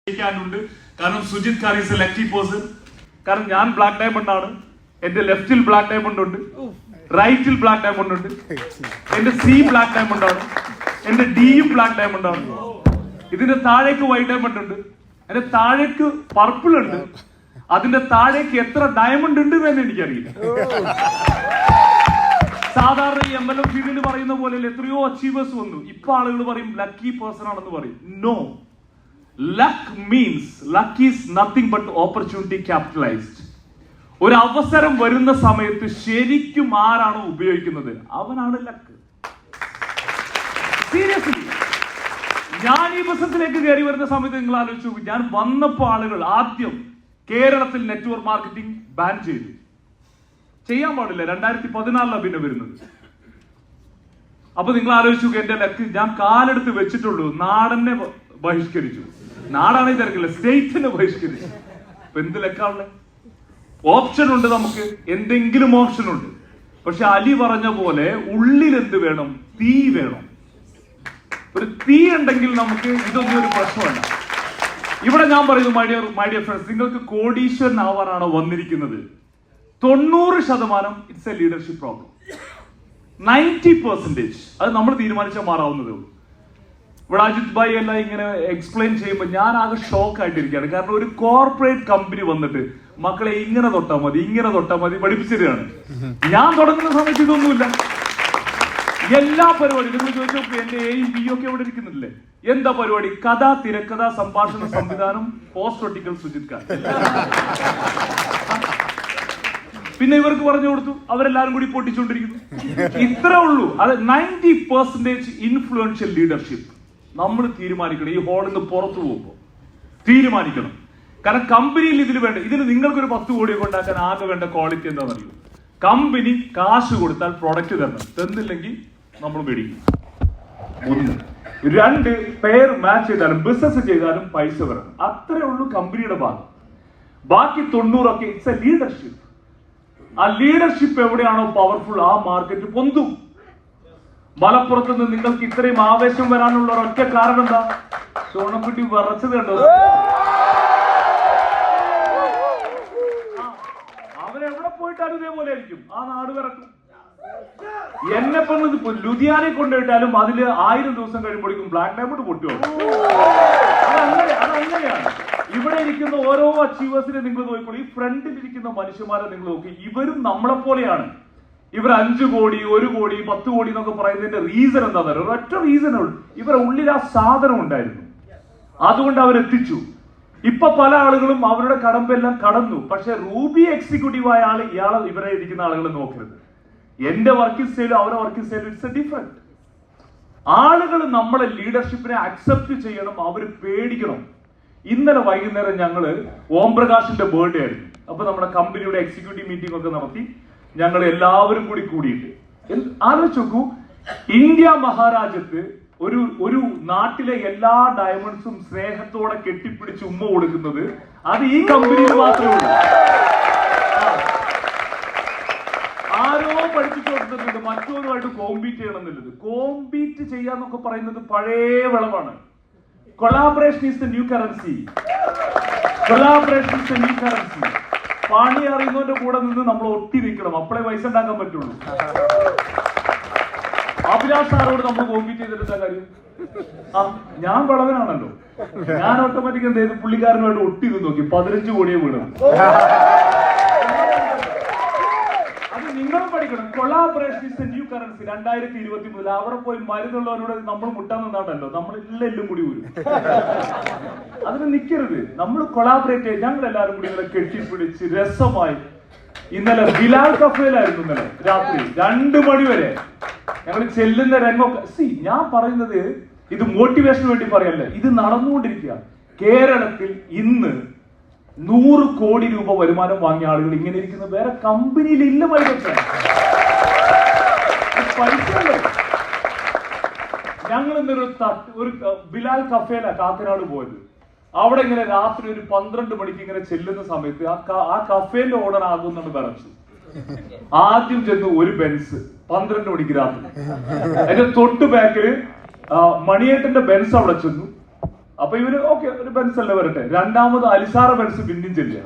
ണ്ട്. കാരണം Sujith Khar is A lucky person. കാരണം ഞാൻ ബ്ലാക്ക് ഡയമണ്ട് ആണ്, എന്റെ ലെഫ്റ്റിൽ ബ്ലാക്ക് ഡയമണ്ട് ഉണ്ട്, റൈറ്റിൽ ബ്ലാക്ക് ഡയമണ്ട് ഉണ്ട്, എന്റെ സി ബ്ലാക്ക് ഡയമണ്ട് ആണ്, എന്റെ ഡിയും ബ്ലാക്ക് ഡയമണ്ട് ആണ്, ഇതിന്റെ താഴേക്ക് വൈറ്റ് ഡയമണ്ട് ഉണ്ട്, എന്റെ താഴേക്ക് പർപ്പിൾ ഉണ്ട്, അതിന്റെ താഴേക്ക് എത്ര ഡയമണ്ട് ഉണ്ട് എന്ന് എനിക്കറിയില്ല. സാധാരണ ഈ MLM ഫീൽഡിൽ പറയുന്ന പോലെ എത്രയോ അച്ചീവേഴ്സ് വന്നു. ഇപ്പൊ ആളുകൾ പറയും ലക്കി പേഴ്സൺ ആണെന്ന് പറയും. No, luck means luck is nothing but opportunity capitalized. ഒരു അവസരം വരുന്ന സമയത്ത് ശരിക്കും ആരാണോ ഉപയോഗിക്കുന്നത് അവനാണ് ലക്ക്. സീരിയസ്ലി, ഞാൻ ഈ ബിസിനസ്സിലേക്ക് കയറി വരുന്ന സമയത്ത് നിങ്ങൾ ആലോചിച്ചു, ഞാൻ വന്നപ്പോ ആളുകൾ ആദ്യം കേരളത്തിൽ നെറ്റ്വർക്ക് മാർക്കറ്റിംഗ് ബാൻ ചെയ്തു. ചെയ്യാൻ പാടില്ല. 2014 പിന്നെ വരുന്നത്. അപ്പൊ നിങ്ങൾ ആലോചിച്ചു, എന്റെ ലക്ക്, ഞാൻ കാലെടുത്ത് വെച്ചിട്ടുള്ളൂ, നാടനെ ബഹിഷ്കരിച്ചു. നാടാണെങ്കിൽ തിരക്കില്ല, സ്റ്റേറ്റിനെ ബഹിഷ്കരിച്ചു. അപ്പൊ എന്ത് ലക്കാണല്ലേ? ഓപ്ഷൻ ഉണ്ട്, നമുക്ക് എന്തെങ്കിലും ഓപ്ഷൻ ഉണ്ട്. പക്ഷെ അലി പറഞ്ഞ പോലെ ഉള്ളിൽ എന്ത് വേണം? തീ വേണം. ഒരു തീ ഉണ്ടെങ്കിൽ നമുക്ക് ഇതൊന്നും ഒരു പ്രശ്നമല്ല. ഇവിടെ ഞാൻ പറയുന്നു, മൈ ഡിയർ ഫ്രണ്ട്സ്, നിങ്ങൾക്ക് കോടീശ്വരൻ ആവാനാണോ വന്നിരിക്കുന്നത്? 90% ഇറ്റ്സ് എ ലീഡർഷിപ്പ് പ്രോബ്ലം. 90% അത് നമ്മൾ തീരുമാനിച്ചാൽ മാറാവുന്നതേ ഉള്ളൂ. ഇവിടെ അജിത് ഭായി എല്ലാം ഇങ്ങനെ എക്സ്പ്ലെയിൻ ചെയ്യുമ്പോൾ ഞാൻ ആകെ ഷോക്ക് ആയിട്ടിരിക്കുകയാണ്. കാരണം ഒരു കോർപ്പറേറ്റ് കമ്പനി വന്നിട്ട് മക്കളെ ഇങ്ങനെ തൊട്ടാൽ മതി, ഇങ്ങനെ തൊട്ടാൽ മതി പഠിപ്പിച്ചിട്ടാണ്. ഞാൻ തുടങ്ങുന്ന സമയത്ത് ഇതൊന്നുമില്ല. എല്ലാ പരിപാടിയും നിങ്ങൾ ചോദിച്ചപ്പോൾ എന്റെ എയും ബി ഒക്കെ ഇവിടെ ഇരിക്കുന്നില്ലേ? എന്താ പരിപാടി? കഥ, തിരക്കഥ, സംഭാഷണ സംവിധാനം, പോസ്റ്റ് ഒട്ടിക്കൽ സുജിത് ഖാർ. പിന്നെ ഇവർക്ക് പറഞ്ഞു കൊടുത്തു, അവരെല്ലാരും കൂടി പൊട്ടിച്ചുകൊണ്ടിരിക്കുന്നു. ഇത്രേ ഉള്ളൂ. അത് 90% ഇൻഫ്ലുവൻഷ്യൽ ലീഡർഷിപ്പ് നമ്മൾ തീരുമാനിക്കണം. ഈ ഹോളിൽ നിന്ന് പുറത്തു പോകുമ്പോൾ തീരുമാനിക്കണം. കാരണം കമ്പനിയിൽ ഇതിന് വേണ്ട, ഇതിന് നിങ്ങൾക്കൊരു 10 കോടിയൊക്കെ ഉണ്ടാക്കാൻ ആകെ വേണ്ട ക്വാളിറ്റി എന്താണെന്ന് അറിയൂ. കമ്പനി കാശ് കൊടുത്താൽ പ്രൊഡക്റ്റ് തരണം, തന്നില്ലെങ്കിൽ നമ്മൾ മേടിക്കും. 1. 2, പെയർ മാച്ച് ചെയ്താലും ബിസിനസ് ചെയ്താലും പൈസ വരണം. അത്രേ ഉള്ളൂ കമ്പനിയുടെ ഭാഗം. ബാക്കി 90% ഇറ്റ്സ് എ ലീഡർഷിപ്പ്. ആ ലീഡർഷിപ്പ് എവിടെയാണോ പവർഫുൾ, ആ മാർക്കറ്റ് പൊന്തും. മലപ്പുറത്ത് നിന്ന് നിങ്ങൾക്ക് ഇത്രയും ആവേശം വരാനുള്ള ഒരൊറ്റ കാരണം എന്താ? സോണക്കുട്ടി വിറച്ചത് കണ്ടോ? അവരെവിടെ പോയിട്ടാലും ഇതേപോലെ ആയിരിക്കും, ആ നാട് വിറക്കും. എന്നെ പറഞ്ഞത് ലുധിയാനെ കൊണ്ടുപോയിട്ടാലും അതില് 1000 ദിവസം കഴിയുമ്പോഴേക്കും ബ്ലാക്ക് ഡയമണ്ട് പൊട്ടുകയാണ്. അതങ്ങനെയാണ്. ഇവിടെ ഇരിക്കുന്ന ഓരോ അച്ചീവേഴ്സിനെ നിങ്ങൾ നോക്കിക്കോളൂ. ഈ ഫ്രണ്ടിൽ ഇരിക്കുന്ന മനുഷ്യന്മാരെ നിങ്ങൾ നോക്കി, ഇവരും നമ്മളെ പോലെയാണ്. ഇവർ 5 കോടി, 1 കോടി, 10 കോടി എന്നൊക്കെ പറയുന്നതിന്റെ റീസൺ എന്താണെന്ന് അറിയാം? ഒരൊറ്റ റീസൺ ഉള്ളൂ, ഇവരുടെ ഉള്ളിൽ ആ സാധനം ഉണ്ടായിരുന്നു, അതുകൊണ്ട് അവരെത്തിച്ചു. ഇപ്പൊ പല ആളുകളും അവരുടെ കടമ്പെല്ലാം കടന്നു. പക്ഷെ റൂബി എക്സിക്യൂട്ടീവ് ആയ ആള് ഇവരെ ഇരിക്കുന്ന ആളുകളെ നോക്കരുത്. എന്റെ വർക്കിംഗ് സ്റ്റൈലും അവരുടെ വർക്കിംഗ് സ്റ്റൈലും ഇറ്റ്സ് എ ഡിഫറെന്റ്. ആളുകൾ നമ്മളെ ലീഡർഷിപ്പിനെ അക്സെപ്റ്റ് ചെയ്യണം, അവര് പേടിക്കണം. ഇന്നലെ വൈകുന്നേരം ഞങ്ങള് ഓം പ്രകാശിന്റെ ബർത്ത്ഡേ ആയിരുന്നു. അപ്പൊ നമ്മുടെ കമ്പനിയുടെ എക്സിക്യൂട്ടീവ് മീറ്റിംഗ് ഒക്കെ നടത്തി ഞങ്ങൾ എല്ലാവരും കൂടിയിട്ട് ആലോചിച്ച് നോക്കൂ, ഇന്ത്യ മഹാരാജ്യത്ത് ഒരു നാട്ടിലെ എല്ലാ ഡയമണ്ട്സും സ്നേഹത്തോടെ കെട്ടിപ്പിടിച്ച് ഉമ്മ കൊടുക്കുന്നത് അത് ഈ കമ്പനിയിൽ മാത്രമേ ഉള്ളൂ. ആരോ പഠിപ്പിച്ചു കൊടുത്തിട്ടുണ്ട് മറ്റൊരുമായിട്ട് കോമ്പീറ്റ് ചെയ്യണം എന്നുള്ളത്. കോമ്പീറ്റ് ചെയ്യാന്നൊക്കെ പറയുന്നത് പഴയ വിളവാണ്. Collaboration is the new currency. Collaboration is the new currency. പണി അറിയുന്നവന്റെ കൂടെ നിന്ന് നമ്മൾ ഒട്ടി നിൽക്കണം, അപ്പോഴേ പൈസ ഉണ്ടാക്കാൻ പറ്റുള്ളൂ. അഭിലാഷ് സാറോട് നമ്മൾ കോമ്പീറ്റ് ചെയ്തിട്ട് കാര്യം? ഞാൻ വിളവനാണല്ലോ, ഞാൻ ഓട്ടോമാറ്റിക് എന്ത് ചെയ്തു? പുള്ളിക്കാരനുമായിട്ട് ഒട്ടി നിന്ന് നോക്കി 15 കോടിയെ വീണത്. അത് നിങ്ങളും പഠിക്കണം. Collaboration is the new currency. 2023 അവിടെ പോയി മരുന്നുള്ളവരോട് നമ്മൾ മുട്ടാൻ നിന്നാണ്ടല്ലോ, നമ്മൾ എല്ലാം കൂടി വരും. അതിന് നിൽക്കരുത്. നമ്മൾ കൊളാബറേറ്റ് ചെയ്ത് ഞങ്ങൾ എല്ലാവരും കൂടി ഇങ്ങനെ കെട്ടിപ്പിടിച്ച് രസമായി. ഇന്നലെ ബിലാൽ കഫേലായിരുന്നു. ഇന്നലെ രാത്രി 2 മണി വരെ ഞങ്ങൾ ചെല്ലുന്ന രംഗമൊക്കെ. ഞാൻ പറയുന്നത് ഇത് മോട്ടിവേഷന് വേണ്ടി പറയല്ല, ഇത് നടന്നുകൊണ്ടിരിക്കുക. കേരളത്തിൽ ഇന്ന് 100 കോടി രൂപ വരുമാനം വാങ്ങിയ ആളുകൾ ഇങ്ങനെ ഇരിക്കുന്ന വേറെ കമ്പനിയിൽ ഇല്ല. പൈസ ഞങ്ങൾ ഇന്നൊരു ബിലാൽ കഫേല കാക്കനാട് പോയത്. അവിടെ ഇങ്ങനെ രാത്രി ഒരു 12 മണിക്ക് ഇങ്ങനെ ചെല്ലുന്ന സമയത്ത് ആ കഫേന്റെ ഓർഡർ ആകുമെന്നാണ് പറഞ്ഞു. ആദ്യം ചെന്ന് ഒരു ബെൻസ് 12 മണിക്ക് രാത്രി. അതിന്റെ തൊട്ട് ബാക്കില് മണിയേട്ടന്റെ ബെൻസ് അവിടെ ചെന്നു. അപ്പൊ ഇവര് ഓക്കെ ഒരു ബെൻസ് അല്ലേ വരട്ടെ. രണ്ടാമത് അലിസാറ ബെൻസ് പിന്നെയും ചെല്ലുക.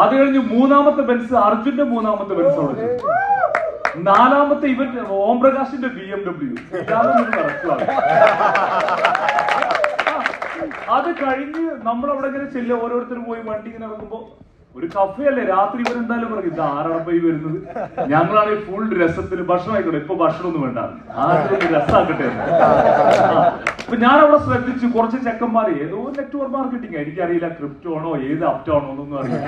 അത് കഴിഞ്ഞ് മൂന്നാമത്തെ ബെൻസ് അർജുന്റെ മൂന്നാമത്തെ ബെൻസ് അവിടെ ചെല്ലും. നാലാമത്തെ ഇവൻ ഓംപ്രകാശിന്റെ BMW. അത് കഴിഞ്ഞ് നമ്മളവിടെ ഇങ്ങനെ ചെല്ലുക. ഓരോരുത്തരും പോയി വണ്ടി ഇങ്ങനെ ഇറങ്ങുമ്പോ ഒരു കഫേ അല്ലേ രാത്രി ഇവരെന്തായാലും പറയും ഇത് ആരാണപ്പോ ഈ വരുന്നത്. ഞങ്ങളാണെങ്കിൽ ഫുൾ രസത്തിന് ഭക്ഷണം ആയിക്കോട്ടെ, ഇപ്പൊ ഭക്ഷണമൊന്നും വേണ്ട, ആദ്യം രസമാക്കട്ടെ. അപ്പൊ ഞാൻ അവിടെ ശ്രദ്ധിച്ചു കുറച്ച് ചെക്കന്മാര് ഏതോ നെറ്റ്വർക്ക് മാർക്കറ്റിംഗ്, എനിക്കറിയില്ല ക്രിപ്റ്റോ ആണോ ഏത് അപ്റ്റോ ആണോ എന്നൊന്നും അറിയില്ല.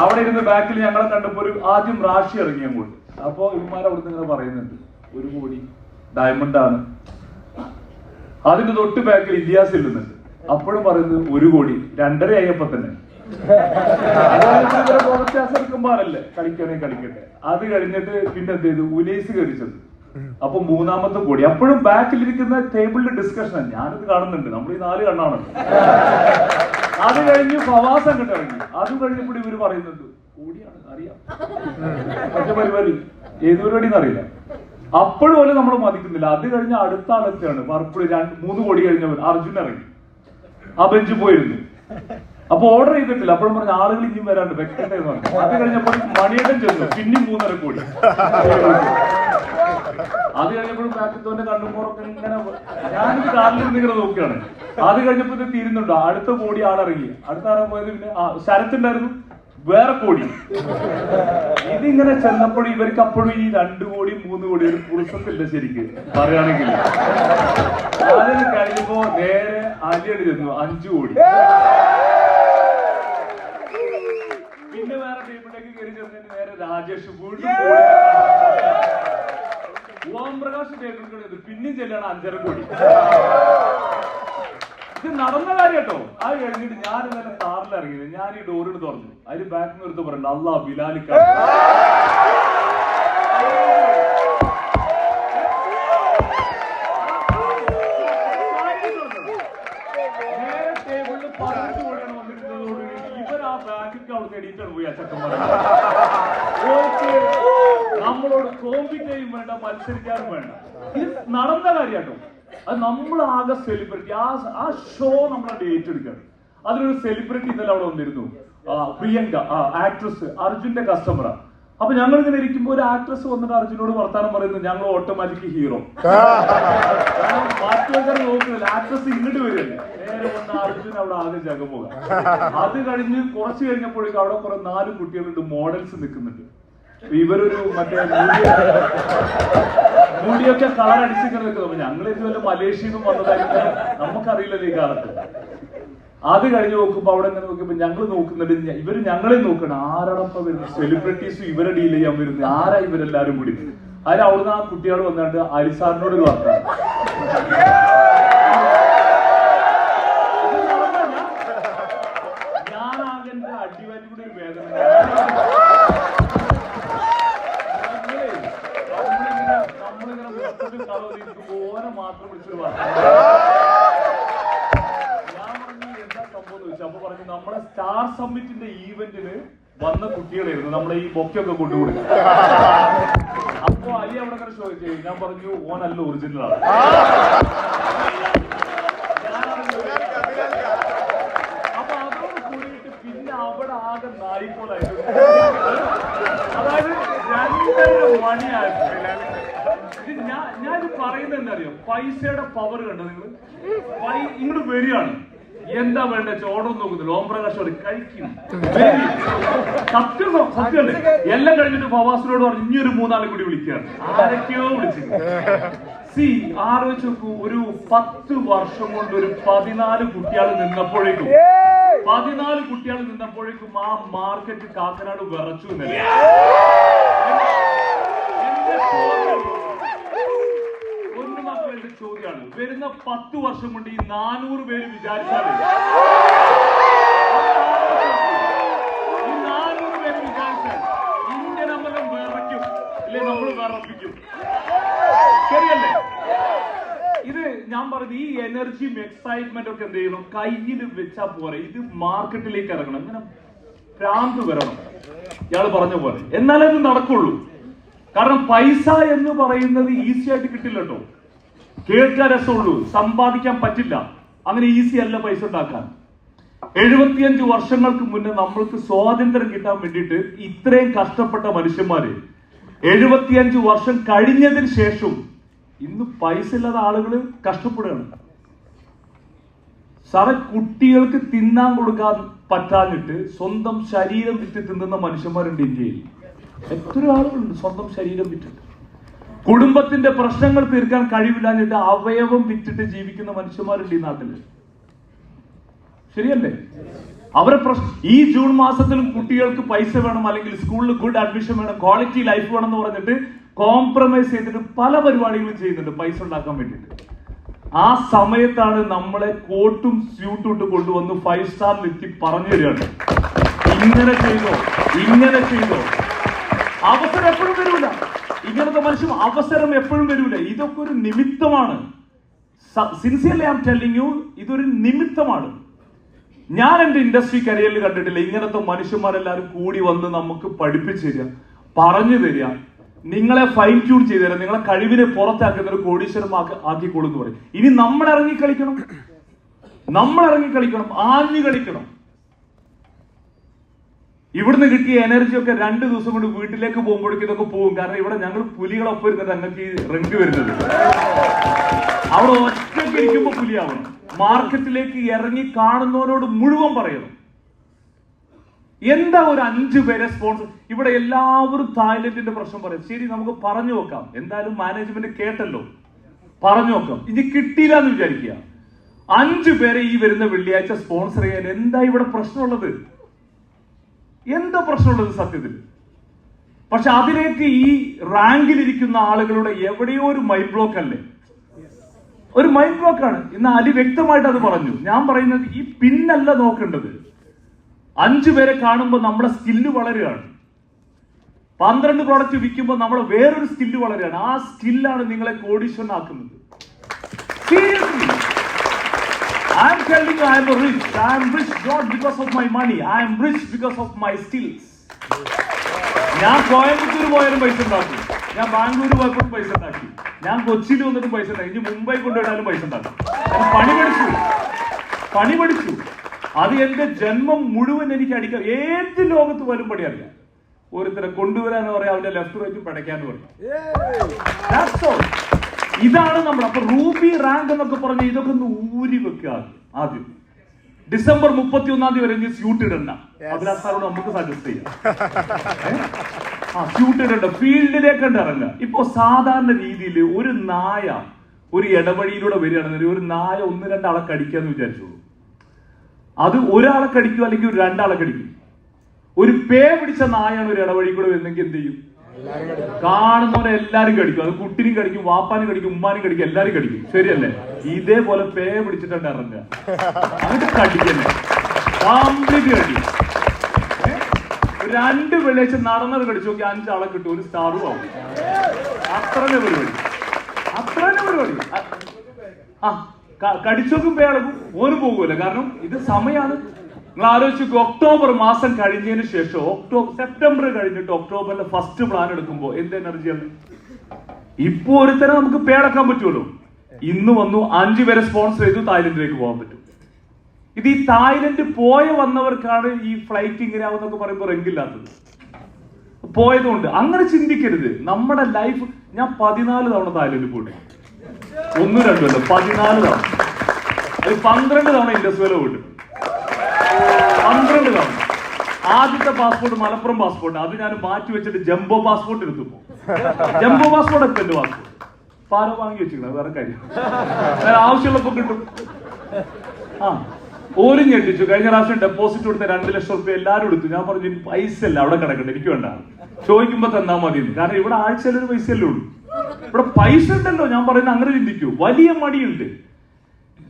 അവിടെ ഇരുന്ന് ബാക്കിൽ ഞങ്ങളെ കണ്ടപ്പോ ഒരു ആദ്യം റാഷി ഇറങ്ങി അങ്ങോട്ട്. അപ്പൊ ഇവന്മാർ അവിടെ നിന്ന് ഇങ്ങനെ പറയുന്നുണ്ട് 1 കോടി ഡയമണ്ട് ആണ്. അതിന്റെ തൊട്ട് ബാക്കിൽ ഇലിയാസ് ഇല്ലുന്നുണ്ട്. അപ്പോഴും പറയുന്നത് 1 കോടി. 2:30 ആയപ്പോ തന്നെ എടുക്കുമ്പോഴല്ലേ കളിക്കണേ കളിക്കട്ടെ. അത് കഴിഞ്ഞിട്ട് പിന്നെ എന്ത് ചെയ്തു, ഉനൈസ് കയറിച്ചത്. അപ്പൊ 3ാമത്തെ കോടി. അപ്പോഴും ബാക്കിലിരിക്കുന്ന ടേബിളിൽ ഡിസ്കഷനാണ്. ഞാനിത് കാണുന്നുണ്ട്, നമ്മൾ ഈ 4 കണ്ണാണല്ലോ. അത് കഴിഞ്ഞ് ഫവാസ് അങ്ങോട്ട് ഇറങ്ങി. അതും കഴിഞ്ഞപ്പോൾ ഇവര് പറയുന്നുണ്ട് കോടിയാണ് അറിയാം, മറ്റേ പരിപാടി ഏത് പരിപാടിന്ന് അറിയില്ല. അപ്പോഴും പോലെ നമ്മൾ മതിക്കുന്നില്ല. അത് കഴിഞ്ഞ് അടുത്ത ആളെത്താണ് പർപ്പിൾ 3 കോടി കഴിഞ്ഞവൻ അർജുൻ ഇറങ്ങി. ആ ബെഞ്ച് പോയിരുന്നു. അപ്പൊ ഓർഡർ ചെയ്തിട്ടില്ല. അപ്പോഴും പറഞ്ഞ ആളുകൾ ഇനിയും വരാണ്ട് വെക്കട്ടെ എന്ന് പറഞ്ഞു. അത് കഴിഞ്ഞപ്പോൾ മണിയേട്ടൻ ചെന്നു, പിന്നെയും 3.5 കോടി. അത് കഴിഞ്ഞപ്പോഴും ബാക്കത്തോന്റെ കണ്ണുമോറൊക്കെ ഇങ്ങനെ ഞാനിത് കാറിലിരുന്ന് ഇങ്ങനെ നോക്കുകയാണ്. അത് കഴിഞ്ഞപ്പോ ഇത് തീരുന്നുണ്ടോ, അടുത്ത കോടി ആളിറങ്ങി. അടുത്ത ആളെ പോയത് പിന്നെ ശരത്തുണ്ടായിരുന്നു, വേറെ കോടി. ഇതിങ്ങനെ ചെന്നപ്പോഴും ഇവർക്ക് അപ്പോഴും ഈ 2 കോടി 3 കോടി ഒരു പുരുഷത്തില്ല ശരിക്ക് പറയുകയാണെങ്കിൽ. അതിന് കഴിയുമ്പോ നേരെ അലിയടി ചെന്നു 5 കോടി. പിന്നെ വേറെ ടീമിലേക്ക് കയറി ചെന്നതിന് നേരെ രാജേഷ് വീണ്ടും ഓംപ്രകാശ് ടേബിൾ പിന്നെയും ചെല്ലാണ് 5.5 കോടി. ഇത് നടന്ന കാര്യം കേട്ടോ. അത് കഴിഞ്ഞിട്ട് ഞാൻ ഇന്നലെ കാറിൽ ഇറങ്ങിയത്. ഞാൻ ഈ ഡോറിന് തുറന്നു. അതിൽ ബാക്ക് നിർത്ത് പറയണ്ട അല്ലാ ബിലാലിക്ക. നേരെ ടേബിളിൽ 18 കോടിയാണ് വന്നിട്ടുള്ളതോടുകൂടി ഇവർ ആ ബാക്കിക്ക് അവിടെ എണീറ്റാണ് പോയി. ആ ചക്കന്മാർ നമ്മളോട് കോമ്പീറ്റ് ചെയ്യും വേണ്ട, മത്സരിക്കാനും വേണ്ട. ഇത് നടന്ന കാര്യം കേട്ടോ. അത് നമ്മൾ ആകെ സെലിബ്രിറ്റി. ആ ഷോ നമ്മളത് ഏറ്റെടുക്കണം. അതിലൊരു സെലിബ്രിറ്റി ഇന്നലെ അവിടെ വന്നിരുന്നു, പ്രിയങ്ക ആക്ട്രസ്, അർജുന്റെ കസ്റ്റമറാ. അപ്പൊ ഞങ്ങൾ ഇങ്ങനെ ഇരിക്കുമ്പോ ഒരു ആക്ട്രസ് വന്നിട്ട് അർജുനോട് വർത്താനം പറയുന്നു, ഞങ്ങൾ ഓട്ടോമാറ്റിക് ഹീറോ. മറ്റൊക്കെ നോക്കുന്നില്ല, ആക്ട്രസ് ഇങ്ങോട്ട് വരികയല്ലേ. നേരെ വന്ന അർജുൻ അവിടെ ആകെ ജഗമുക. അത് കഴിഞ്ഞ് കുറച്ച് കഴിഞ്ഞപ്പോഴേക്കും അവിടെ കുറെ 4 കുട്ടികളുണ്ട്, മോഡൽസ് നിൽക്കുന്നുണ്ട്. ഇവരൊരു മറ്റേ മുടിയൊക്കെ കളർ അടിച്ചിങ്ങനെ നിൽക്കുന്നത്. ഞങ്ങൾ ഇതുവരെ മലേഷ്യയിൽ നിന്നും വന്നതായിട്ട് നമുക്കറിയില്ലല്ലോ ഈ കാലത്ത്. അത് കഴിഞ്ഞ് നോക്കുമ്പോ അവിടെ ഇങ്ങനെ നോക്കിയപ്പോ ഞങ്ങൾ നോക്കുന്നുണ്ട്, ഇവര് ഞങ്ങളെ നോക്കണം ആരാടപ്പ വരുന്നത്, സെലിബ്രിറ്റീസും ഇവരെ ഡീൽ ചെയ്യാൻ വരുന്നത് ആരാ ഇവരെല്ലാരും കൂടി. അതിന് അവിടുന്ന് ആ കുട്ടികൾ വന്നിട്ട് അലിസാറിനോട് വർത്താനം. ഞാനാകെ എന്റെ അടിവാറ്റി കൂടി ഒരു വേദന. ഓനെ മാത്രം വിളിച്ചൊരു വാർത്ത ഞാൻ പറഞ്ഞു എന്താ സംഭവം എന്ന് ചോദിച്ചു. അപ്പൊ പറഞ്ഞു നമ്മളെ സ്റ്റാർ സമ്മിറ്റിന്റെ ഈവന്റിന് വന്ന കുട്ടികളായിരുന്നു നമ്മളെ ഈ ബൊക്കൊക്കെ കൊണ്ടുകൊടുക്കും. അപ്പൊ അലി അവിടെ അങ്ങനെ ചോദിച്ചു. ഞാൻ പറഞ്ഞു ഓനല്ല ഒറിജിനലാണ്. അപ്പൊ അതോട് കൂടിയിട്ട് പിന്നെ അവിടെ ആകെ നായിക്കോളായിരുന്നു. അതായത് 2:30 മണിയായിരുന്നു. ഞാനിത് പറയുന്നത് എന്താ അറിയോ, പൈസയുടെ പവർ കണ്ടോ നിങ്ങൾ. ഇങ്ങോട്ട് വരികയാണ്, എന്താ വേണ്ട ഓർഡർ നോക്കുന്നില്ല. ഓംപ്രകാശ് കഴിക്കും സത്യമല്ലേ. എല്ലാം കഴിഞ്ഞിട്ട് ഫവാസിനോട് പറഞ്ഞു ഇനിയൊരു 3 കൂടി വിളിക്കുകയാണ്. ആരൊക്കെയോ വിളിച്ചു. ആലോചിച്ച് നോക്കൂ, ഒരു 10 വർഷം കൊണ്ട് ഒരു 14 കുട്ടികൾ നിന്നപ്പോഴേക്കും ആ മാർക്കറ്റ് കാക്കനാട് വിറച്ചു. എന്റെ ചോദ്യമാണ്, വരുന്ന 10 വർഷം കൊണ്ട് ഈ 400 പേര് വിചാരിച്ചാൽ ഇങ്ങനെ നമ്മൾ വിറയ്ക്കും അല്ലെ, നമ്മൾ വിറപ്പിക്കും. ശരിയല്ലേ? ഇത് ഞാൻ പറഞ്ഞു, ഈ എനർജിയും എക്സൈറ്റ്മെന്റ് ഒക്കെ എന്ത് ചെയ്യണം, കയ്യിൽ വെച്ചാൽ പോരെ. ഇത് മാർക്കറ്റിലേക്ക് ഇറങ്ങണം, ഇങ്ങനെ ഭ്രാന്ത് വരണം. ഇയാള് പറഞ്ഞ പോലെ എന്നാലേ ഇത് നടക്കുള്ളൂ. കാരണം പൈസ എന്ന് പറയുന്നത് ഈസി ആയിട്ട് കിട്ടില്ല കേട്ടോ. കേൾക്കാൻ രസമുള്ളൂ, സമ്പാദിക്കാൻ പറ്റില്ല. അങ്ങനെ ഈസി അല്ല പൈസ ഉണ്ടാക്കാൻ. 75 വർഷങ്ങൾക്ക് മുന്നേ നമ്മൾക്ക് സ്വാതന്ത്ര്യം കിട്ടാൻ വേണ്ടിയിട്ട് ഇത്രയും കഷ്ടപ്പെട്ട മനുഷ്യന്മാര് 75 വർഷം കഴിഞ്ഞതിന് ശേഷം ഇന്ന് പൈസ ഇല്ലാത്ത ആളുകൾ കഷ്ടപ്പെടുകയാണ്. സാറേ, കുട്ടികൾക്ക് തിന്നാൻ കൊടുക്കാൻ പറ്റാഞ്ഞിട്ട് സ്വന്തം ശരീരം വിറ്റ് തിന്നുന്ന മനുഷ്യന്മാരുണ്ട് ഇന്ത്യയിൽ. എത്ര ആളുകളുണ്ട് സ്വന്തം ശരീരം വിറ്റിട്ട്. കുടുംബത്തിന്റെ പ്രശ്നങ്ങൾ തീർക്കാൻ കഴിവില്ലാഞ്ഞിട്ട് അവയവം വിറ്റിട്ട് ജീവിക്കുന്ന മനുഷ്യന്മാരുണ്ട് ഈ നാട്ടില്. ശരിയല്ലേ? അവരെ ഈ ജൂൺ മാസത്തിലും കുട്ടികൾക്ക് പൈസ വേണം, അല്ലെങ്കിൽ സ്കൂളിൽ ഗുഡ് അഡ്മിഷൻ വേണം, ക്വാളിറ്റി ലൈഫ് വേണം എന്ന് പറഞ്ഞിട്ട് കോംപ്രമൈസ് ചെയ്തിട്ട് പല പരിപാടികളും ചെയ്യുന്നുണ്ട് പൈസ ഉണ്ടാക്കാൻ വേണ്ടിയിട്ട്. ആ സമയത്താണ് നമ്മളെ കോട്ടും സ്യൂട്ടും ഇട്ട് കൊണ്ടുവന്ന് 5 സ്റ്റാറിലെത്തി പറഞ്ഞു തരികയാണ്, ഇങ്ങനെ ചെയ്തോ, ഇങ്ങനെ ചെയ്തോ. അവസരം എപ്പോഴും വരൂല. ഇങ്ങനത്തെ മനുഷ്യൻ അവസരം എപ്പോഴും വരൂല. ഇതൊക്കെ ഒരു നിമിത്തമാണ്. Sincerely I am telling you, ഇതൊരു നിമിത്തമാണ്. ഞാൻ എന്റെ ഇൻഡസ്ട്രി കരിയറിൽ കണ്ടിട്ടില്ല ഇങ്ങനത്തെ മനുഷ്യന്മാരെല്ലാരും കൂടി വന്ന് നമുക്ക് പഠിപ്പിച്ചു തരിക, പറഞ്ഞു തരിക, നിങ്ങളെ ഫൈൻ ട്യൂൺ ചെയ്തു തരാം, നിങ്ങളെ കഴിവിനെ പുറത്താക്കുന്ന ഒരു കോടീശ്വരം ആക്കിക്കോളൂ എന്ന് പറയും. ഇനി നമ്മൾ ഇറങ്ങിക്കളിക്കണം, ആഞ്ഞു കളിക്കണം. ഇവിടുന്ന് കിട്ടിയ എനർജി ഒക്കെ 2 ദിവസം കൊണ്ട് വീട്ടിലേക്ക് പോകുമ്പോഴേക്കും ഇതൊക്കെ പോകും. കാരണം ഇവിടെ ഞങ്ങൾ പുലികളൊപ്പം ഇരുന്നിട്ട് ഞങ്ങൾക്ക് ഈ റെന്റ് വരുന്നത്. അവിടെ ഒറ്റയ്ക്ക് ഇരിക്കുമ്പോ പുലിയാവണം. മാർക്കറ്റിലേക്ക് ഇറങ്ങി കാണുന്നവരോട് മുഴുവൻ പറയണം, എന്താ ഒരു 5 പേരെ സ്പോൺസർ. ഇവിടെ എല്ലാവരും തായ്ലൻഡിന്റെ പ്രശ്നം പറയും. ശരി, നമുക്ക് പറഞ്ഞു നോക്കാം. എന്തായാലും മാനേജ്മെന്റ് കേട്ടല്ലോ, പറഞ്ഞു നോക്കാം. ഇനി കിട്ടിയില്ല എന്ന് വിചാരിക്കുക. 5 പേരെ ഈ വരുന്ന വെള്ളിയാഴ്ച സ്പോൺസർ ചെയ്യാൻ എന്താ ഇവിടെ പ്രശ്നമുള്ളത്? എന്താ പ്രശ്നമുള്ളത് സത്യത്തിൽ? പക്ഷെ അതിലേക്ക് ഈ റാങ്കിലിരിക്കുന്ന ആളുകളുടെ എവിടെയോ ഒരു മൈൻഡ് ബ്ലോക്ക് അല്ലേ? ഒരു മൈൻഡ് ബ്ലോക്ക് ആണ്. ഇന്ന് അലി വ്യക്തമായിട്ട് അത് പറഞ്ഞു. ഞാൻ പറയുന്നത് ഈ പിന്നല്ല നോക്കേണ്ടത്. 5 പേരെ കാണുമ്പോൾ നമ്മുടെ സ്കില്ല് വളരുകയാണ്. 12 പ്രോഡക്റ്റ് വിൽക്കുമ്പോൾ നമ്മളെ വേറൊരു സ്കില്ല് വളരുകയാണ്. ആ സ്കില്ലാണ് നിങ്ങളെ കോടീശ്വരനാക്കുന്നത്. I am telling you, I am rich. I am rich not because of my money. I am rich because of my skills. ഞാൻ കോയമ്പത്തൂർ പോയാലും പൈസ ഉണ്ടാക്കി, ഞാൻ ബാംഗ്ലൂർ പോയപ്പോൾ പൈസ ഉണ്ടാക്കി, ഞാൻ കൊച്ചിയിൽ വന്നിട്ടും പൈസ ഉണ്ടാക്കി, ഇനി മുംബൈ കൊണ്ടുപോയിട്ടാലും പൈസ ഉണ്ടാക്കി. പണി പഠിച്ചു. അത് എന്റെ ജന്മം മുഴുവൻ എനിക്ക് അടിക്കാം. ഏത് ലോകത്ത് വരും പണി അറിയാം. ഒരുത്തരെ കൊണ്ടുവരാന്ന് പറയാം, അവന്റെ ലെഫ്റ്റ് റൈറ്റ് പടയ്ക്കാന്ന് പറയും. ഇതാണ് നമ്മൾ. അപ്പൊ റൂബി റാങ്ക് എന്നൊക്കെ പറഞ്ഞ ഇതൊക്കെ ഒന്ന് ഊരി വെക്കുക. ആദ്യം ഡിസംബർ 31 വരെ നീ സ്യൂട്ട് ഇടണ്ട. അഭിലാഷ് സാറോട് നമുക്ക് സജസ്റ്റ് ചെയ്യാം. സ്യൂട്ട് ഇടണ്ട, ഫീൽഡിലേക്ക് ഇറങ്ങുക. ഇപ്പൊ സാധാരണ രീതിയിൽ ഒരു നായ ഒരു ഇടവഴിയിലൂടെ വരികയാണെന്നുണ്ടെങ്കിൽ ഒരു നായ 1-2 ആളെ കടിക്കാന്ന് വിചാരിച്ചോളൂ. അത് ഒരാളെ കടിക്കും, അല്ലെങ്കിൽ ഒരു 2 ആളെ കടിക്കും. ഒരു പേ പിടിച്ച നായാണ് ഒരു ഇടവഴി കൂടെ വരുന്നെങ്കിൽ എന്ത് ചെയ്യും? കാണുന്നവരെ എല്ലാരും കടിക്കും. അത് കുട്ടിനും കടിക്കും, വാപ്പാനും കടിക്കും, ഉമ്മാനും കടിക്കും, എല്ലാരും കടിക്കും. ശരിയല്ലേ? ഇതേപോലെ പേ പിടിച്ചിട്ടുണ്ട് ഇറങ്ങുക, അങ്ങോട്ട് കടിക്കന്നെ, കംപ്ലീറ്റ് കടിക്കും. 2 വെള്ളിയാഴ്ച നടന്നത് കടിച്ചു നോക്കി 5 ആളെ കിട്ടും, ഒരു സ്റ്റാറും ആവും. അത്രന്നെ പരിപാടി. കടിച്ചോക്കും പേ അളക്കും, ഓന് പോകുമല്ലോ. കാരണം ഇത് സമയമാണ്. നിങ്ങൾ ആലോചിച്ചു, ഒക്ടോബർ മാസം കഴിഞ്ഞതിന് ശേഷം സെപ്റ്റംബർ കഴിഞ്ഞിട്ട് ഒക്ടോബറിലെ ഫസ്റ്റ് പ്ലാൻ എടുക്കുമ്പോൾ എന്ത് എനർജിയാണ്? ഇപ്പൊ ഒരുത്തരം നമുക്ക് പേടക്കാൻ പറ്റുമല്ലോ. ഇന്ന് വന്നു 5 പേരെ സ്പോൺസർ ചെയ്തു, തായ്ലൻഡിലേക്ക് പോകാൻ പറ്റും. ഇത് ഈ തായ്ലൻഡ് വന്നവർക്കാണ് ഈ ഫ്ലൈറ്റ് ഇങ്ങനെ ആവുന്നൊക്കെ പറയുമ്പോൾ റെങ്കില്ലാത്തത്. പോയതുകൊണ്ട് അങ്ങനെ ചിന്തിക്കരുത്. നമ്മുടെ ലൈഫ്, ഞാൻ 14 തവണ തായ്ലൻഡിൽ പോയിട്ട്, 1-2 അല്ല 14 തവണ. അത് 12 തവണ ഇൻഡസ്വേല പോയിട്ട്, 12 തവണ. ആദ്യത്തെ പാസ്പോർട്ട് മലപ്പുറം പാസ്പോർട്ട്, അത് ഞാൻ മാറ്റി വെച്ചിട്ട് ജംബോ പാസ്പോർട്ട് എടുത്തു. ജംബോ പാസ്പോർട്ട് ഒക്കെ എന്റെ പാസ്പോർട്ട് പാരോ വാങ്ങി വെച്ചിരിക്കുന്നത്, വേറെ കാര്യം. ആവശ്യമുള്ളപ്പോ കിട്ടും. ഓരും ഞെട്ടിച്ചു. കഴിഞ്ഞ പ്രാവശ്യം ഡെപ്പോസിറ്റ് കൊടുത്ത 2 ലക്ഷം റുപ്യ എല്ലാവരും എടുത്തു. ഞാൻ പറഞ്ഞു പൈസ അല്ല അവിടെ കിടക്കട്ടെ, എനിക്ക് വേണ്ട, ചോദിക്കുമ്പോ തന്നാ മതി. കാരണം ഇവിടെ ആഴ്ചയിലൊരു പൈസയല്ലേ ഉള്ളൂ. ഇവിടെ പൈസ ഉണ്ടല്ലോ. ഞാൻ പറയുന്നത് അങ്ങനെ ചിന്തിക്കൂ. വലിയ മടിയുണ്ട്.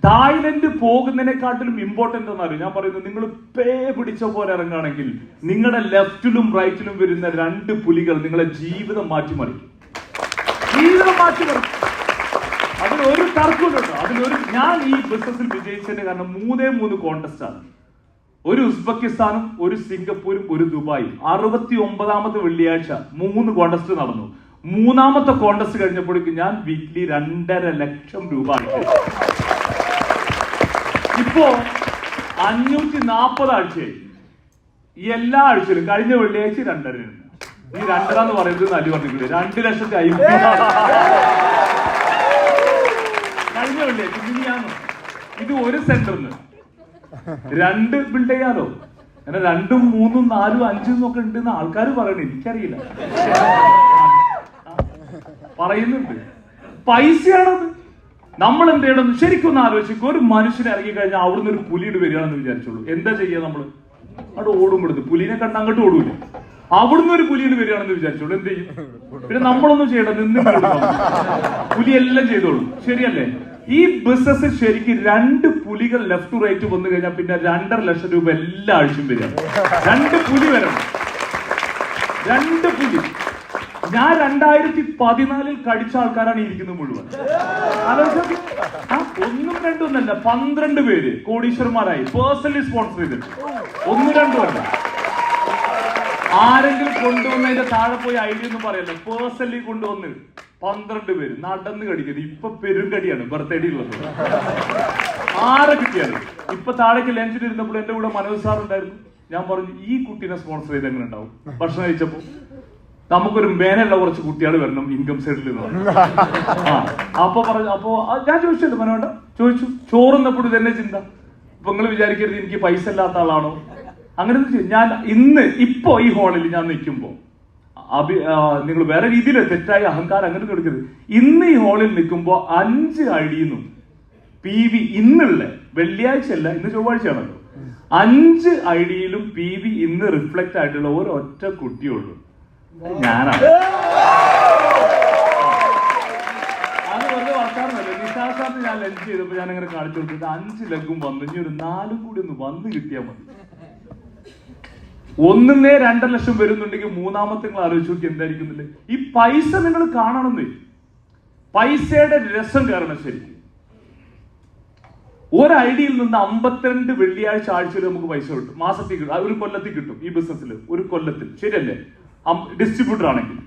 Thailand പോകുന്നതിനെക്കാട്ടിലും important എന്നറിയും. ഞാൻ പറയുന്നത്, നിങ്ങൾ പേ പിടിച്ച പോലെ ഇറങ്ങുകയാണെങ്കിൽ നിങ്ങളുടെ ലെഫ്റ്റിലും റൈറ്റിലും വരുന്ന 2 പുലികൾ നിങ്ങളെ ജീവിതം മാറ്റിമറിക്കും. അതിലൊരു തർക്കമുണ്ടോ? ഞാൻ ഈ ബിസിനസ്സിൽ വിജയിച്ചതിന്റെ കാരണം 3 കോൺടെസ്റ്റ് ആണ്. ഒരു ഉസ്ബെക്കിസ്ഥാനും, ഒരു സിംഗപ്പൂരും, ഒരു ദുബായും. 69ാമത്തെ വെള്ളിയാഴ്ച 3 കോൺടെസ്റ്റ് നടന്നു. മൂന്നാമത്തെ കോൺടസ്റ്റ് കഴിഞ്ഞപ്പോഴേക്കും ഞാൻ വീക്ക്ലി 2.5 ലക്ഷം രൂപ ഇപ്പോ 540 ആഴ്ചയായി. ഈ എല്ലാ ആഴ്ചയിലും കഴിഞ്ഞ വെള്ളിയാഴ്ച 2.5. ഈ 2.5 എന്ന് പറയുന്നത് നല്ല പറഞ്ഞിട്ടുണ്ട് 2,50,000 കഴിഞ്ഞ വെള്ളിയാഴ്ച. ഇനിയാണോ ഇത് ഒരു സെന്ററിന് 2 ബിൽഡ് ചെയ്യാലോ? അങ്ങനെ 2, 3, 4, 5 എന്നൊക്കെ ഉണ്ടെന്ന് ആൾക്കാർ പറയണേ, എനിക്കറിയില്ല, പറയുന്നുണ്ട്. പൈസയാണത്. നമ്മൾ എന്ത് ചെയ്യണം ശരിക്കും ഒന്ന് ആലോചിക്കും. ഒരു മനുഷ്യനെ ഇറങ്ങി കഴിഞ്ഞാൽ അവിടുന്ന് ഒരു പുലിയുടെ വരികയാണെന്ന് വിചാരിച്ചോളൂ, എന്താ ചെയ്യുക നമ്മള്? അവിടെ ഓടുമ്പോഴത് പുലിനെ കണ്ട് അങ്ങോട്ട് ഓടൂല. അവിടുന്ന് ഒരു പുലിയുടെ വരികയാണെന്ന് വിചാരിച്ചോളൂ, എന്ത് ചെയ്യും? പിന്നെ നമ്മളൊന്നും ചെയ്യണം, നിന്ന് പുലി എല്ലാം ചെയ്തോളൂ, ശരിയല്ലേ? ഈ ബിസിനസ് ശരിക്കും 2 പുലികൾ ലെഫ്റ്റ് റൈറ്റ് വന്നു കഴിഞ്ഞാൽ പിന്നെ 2.5 ലക്ഷം രൂപ എല്ലാ ആഴ്ചയും വരിക. 2 പുലി വരണം, 2 പുലി. ഞാൻ 2014 കടിച്ച ആൾക്കാരാണ് ഇരിക്കുന്നത് മുഴുവൻ. 1, 2 ഒന്നല്ല, 12 പേര് കോടീശ്വരന്മാരായി പേഴ്സണലി സ്പോൺസർ ചെയ്തിട്ട്. 1, 2 അല്ല. ആരെങ്കിലും കൊണ്ടുവന്നതിന്റെ താഴെ പോയി ഐഡിയ ഒന്നും പറയല്ല, പേഴ്സണലി കൊണ്ടുവന്ന് 12 പേര് നടന്ന് കടിക്കുന്നത്. ഇപ്പൊ പെരുങ്കടിയാണ് ബർത്ത്ഡേ ഉള്ളത്. ആരെ കിട്ടിയാലും. ഇപ്പൊ താഴേക്ക് ലഞ്ചിന് ഇരുന്നപ്പോൾ എന്റെ കൂടെ മനോജ് സാർ ഉണ്ടായിരുന്നു. ഞാൻ പറഞ്ഞു, ഈ കുട്ടീനെ സ്പോൺസർ ചെയ്ത് എങ്ങനെ ഉണ്ടാവും? ഭക്ഷണം കഴിച്ചപ്പോ നമുക്കൊരു മേനുള്ള കുറച്ച് കുട്ടികൾ വരണം ഇൻകം സൈഡിൽ നിന്ന്. അപ്പൊ പറഞ്ഞു, അപ്പൊ ഞാൻ ചോദിച്ചല്ലോ മനോണ്ട, ചോദിച്ചു ചോറുന്നപ്പോഴും ഇതന്നെ ചിന്ത. ഇപ്പൊ നിങ്ങൾ വിചാരിക്കരുത് എനിക്ക് പൈസ ഇല്ലാത്ത ആളാണോ, അങ്ങനെ. ഞാൻ ഇപ്പൊ ഈ ഹാളിൽ ഞാൻ നിൽക്കുമ്പോ നിങ്ങൾ വേറെ രീതിയിൽ തെറ്റായ അഹങ്കാരം അങ്ങനെ കൊടുക്കരുത്. ഇന്ന് ഈ ഹാളിൽ നിൽക്കുമ്പോ 5 ഐഡിന്നും PV ഇന്നുള്ള വെള്ളിയാഴ്ച അല്ല, ഇന്ന് ചൊവ്വാഴ്ചയാണല്ലോ, 5 ഐഡിയിലും PV ഇന്ന് റിഫ്ലക്ട് ആയിട്ടുള്ള ഒരൊറ്റ കുട്ടിയുള്ളൂ, ഞാനാണ്. അത് വെറുതെ വർത്താനമല്ലേ. നിശാസാറിന് ഞാൻ ലഞ്ച് ചെയ്തപ്പോ ഞാൻ അങ്ങനെ കാണിച്ചു കൊടുത്തിട്ട് 5 ലെഗും വന്നു, ഇനി ഒരു 4 കൂടി ഒന്ന് വന്ന് കിട്ടിയാൽ മതി. 1 2 ലക്ഷം വരുന്നുണ്ടെങ്കിൽ മൂന്നാമത്തെ നിങ്ങൾ ആലോചിച്ച് നോക്കി എന്തായിരിക്കുന്നില്ലേ? ഈ പൈസ നിങ്ങൾ കാണണമെന്നേ, പൈസയുടെ രസം കാരണം. ശരിക്കും ഒരു ഐഡിയിൽ നിന്ന് 52 വെള്ളിയാഴ്ച ആഴ്ചയിൽ നമുക്ക് പൈസ കിട്ടും, മാസത്തിൽ കിട്ടും, ഒരു കൊല്ലത്തിൽ കിട്ടും. ഈ ബിസിനസ്സിൽ ഒരു കൊല്ലത്തിൽ, ശരിയല്ലേ? ഡിസ്ട്രിബ്യൂട്ടർ ആണെങ്കിൽ.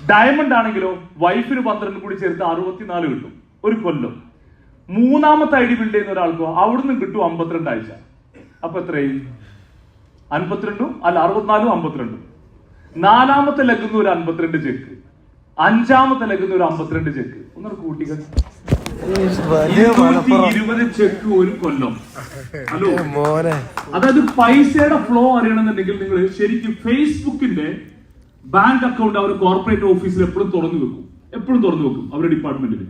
ഡയമണ്ട് ആണെങ്കിലോ വൈഫിന് 12 കൂടി ചേർത്ത് 64 കിട്ടും ഒരു കൊല്ലം. മൂന്നാമത്തെ ഐഡി ബിൽഡ് ചെയ്യുന്ന ഒരാൾക്കോ അവിടുന്ന് കിട്ടും 52 ആഴ്ച. അപ്പൊ എത്രയും 52 അല്ല 64 52. നാലാമത്തെ ലഗുന്ന ഒരു 52 ചെക്ക്, 5ാമത്തെ ലഗുന്ന ഒരു 52 ചെക്ക്. ഒന്നൊരു കൂട്ടികൾ 220 ചെക്ക് ഒരു കൊല്ലം. ഹലോ, അതായത് പൈസയുടെ ഫ്ലോ അറിയണമെന്നുണ്ടെങ്കിൽ നിങ്ങൾ ശരിക്കും ഫേസ്ബുക്കിന്റെ ബാങ്ക് അക്കൗണ്ട് അവർ കോർപ്പറേറ്റ് ഓഫീസിൽ എപ്പോഴും തുറന്നു വെക്കും അവരുടെ ഡിപ്പാർട്ട്മെന്റിൽ.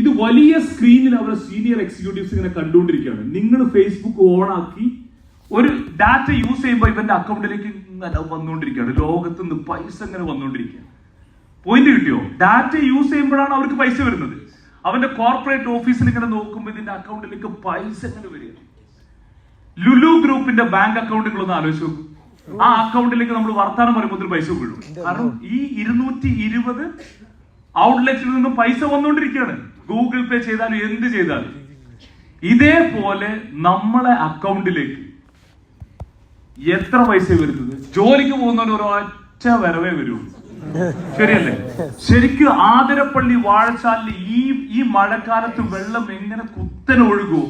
ഇത് വലിയ സ്ക്രീനിൽ അവരുടെ സീനിയർ എക്സിക്യൂട്ടീവ്സ് ഇങ്ങനെ കണ്ടുകൊണ്ടിരിക്കുകയാണ്. നിങ്ങൾ ഫേസ്ബുക്ക് ഓൺ ആക്കി ഒരു ഡാറ്റ യൂസ് ചെയ്യുമ്പോൾ ഇവന്റെ അക്കൗണ്ടിലേക്ക് ഇങ്ങനെ വന്നുകൊണ്ടിരിക്കുകയാണ്. ലോകത്ത് നിന്ന് പൈസ ഇങ്ങനെ വന്നുകൊണ്ടിരിക്കുകയാണ്. പോയിന്റ് കിട്ടിയോ? ഡാറ്റ യൂസ് ചെയ്യുമ്പോഴാണ് അവർക്ക് പൈസ വരുന്നത്. അവന്റെ കോർപ്പറേറ്റ് ഓഫീസിൽ ഇങ്ങനെ നോക്കുമ്പോൾ ഇതിന്റെ അക്കൗണ്ടിലേക്ക് പൈസ ഇങ്ങനെ വരിക. ലുലു ഗ്രൂപ്പിന്റെ ബാങ്ക് അക്കൗണ്ടുകളൊന്ന് ആലോചിച്ച് നോക്കും. ആ അക്കൗണ്ടിലേക്ക് നമ്മൾ വർത്താനം പറയുമ്പോൾ പൈസ വീഴും. കാരണം ഈ 220 ഔട്ട്ലെറ്റിൽ നിന്നും പൈസ വന്നുകൊണ്ടിരിക്കുകയാണ്. ഗൂഗിൾ പേ ചെയ്താലും എന്ത് ചെയ്താലും. ഇതേപോലെ നമ്മളെ അക്കൗണ്ടിലേക്ക് എത്ര പൈസ വരുന്നത്? ജോലിക്ക് പോകുന്നവന് ഒരൊറ്റ വരവേ വരുള്ളൂ, ശരിയല്ലേ? ശരിക്കും ആതിരപ്പള്ളി വാഴച്ചാലിൽ ഈ മഴക്കാലത്ത് വെള്ളം എങ്ങനെ കുത്തനെ ഒഴുകുമോ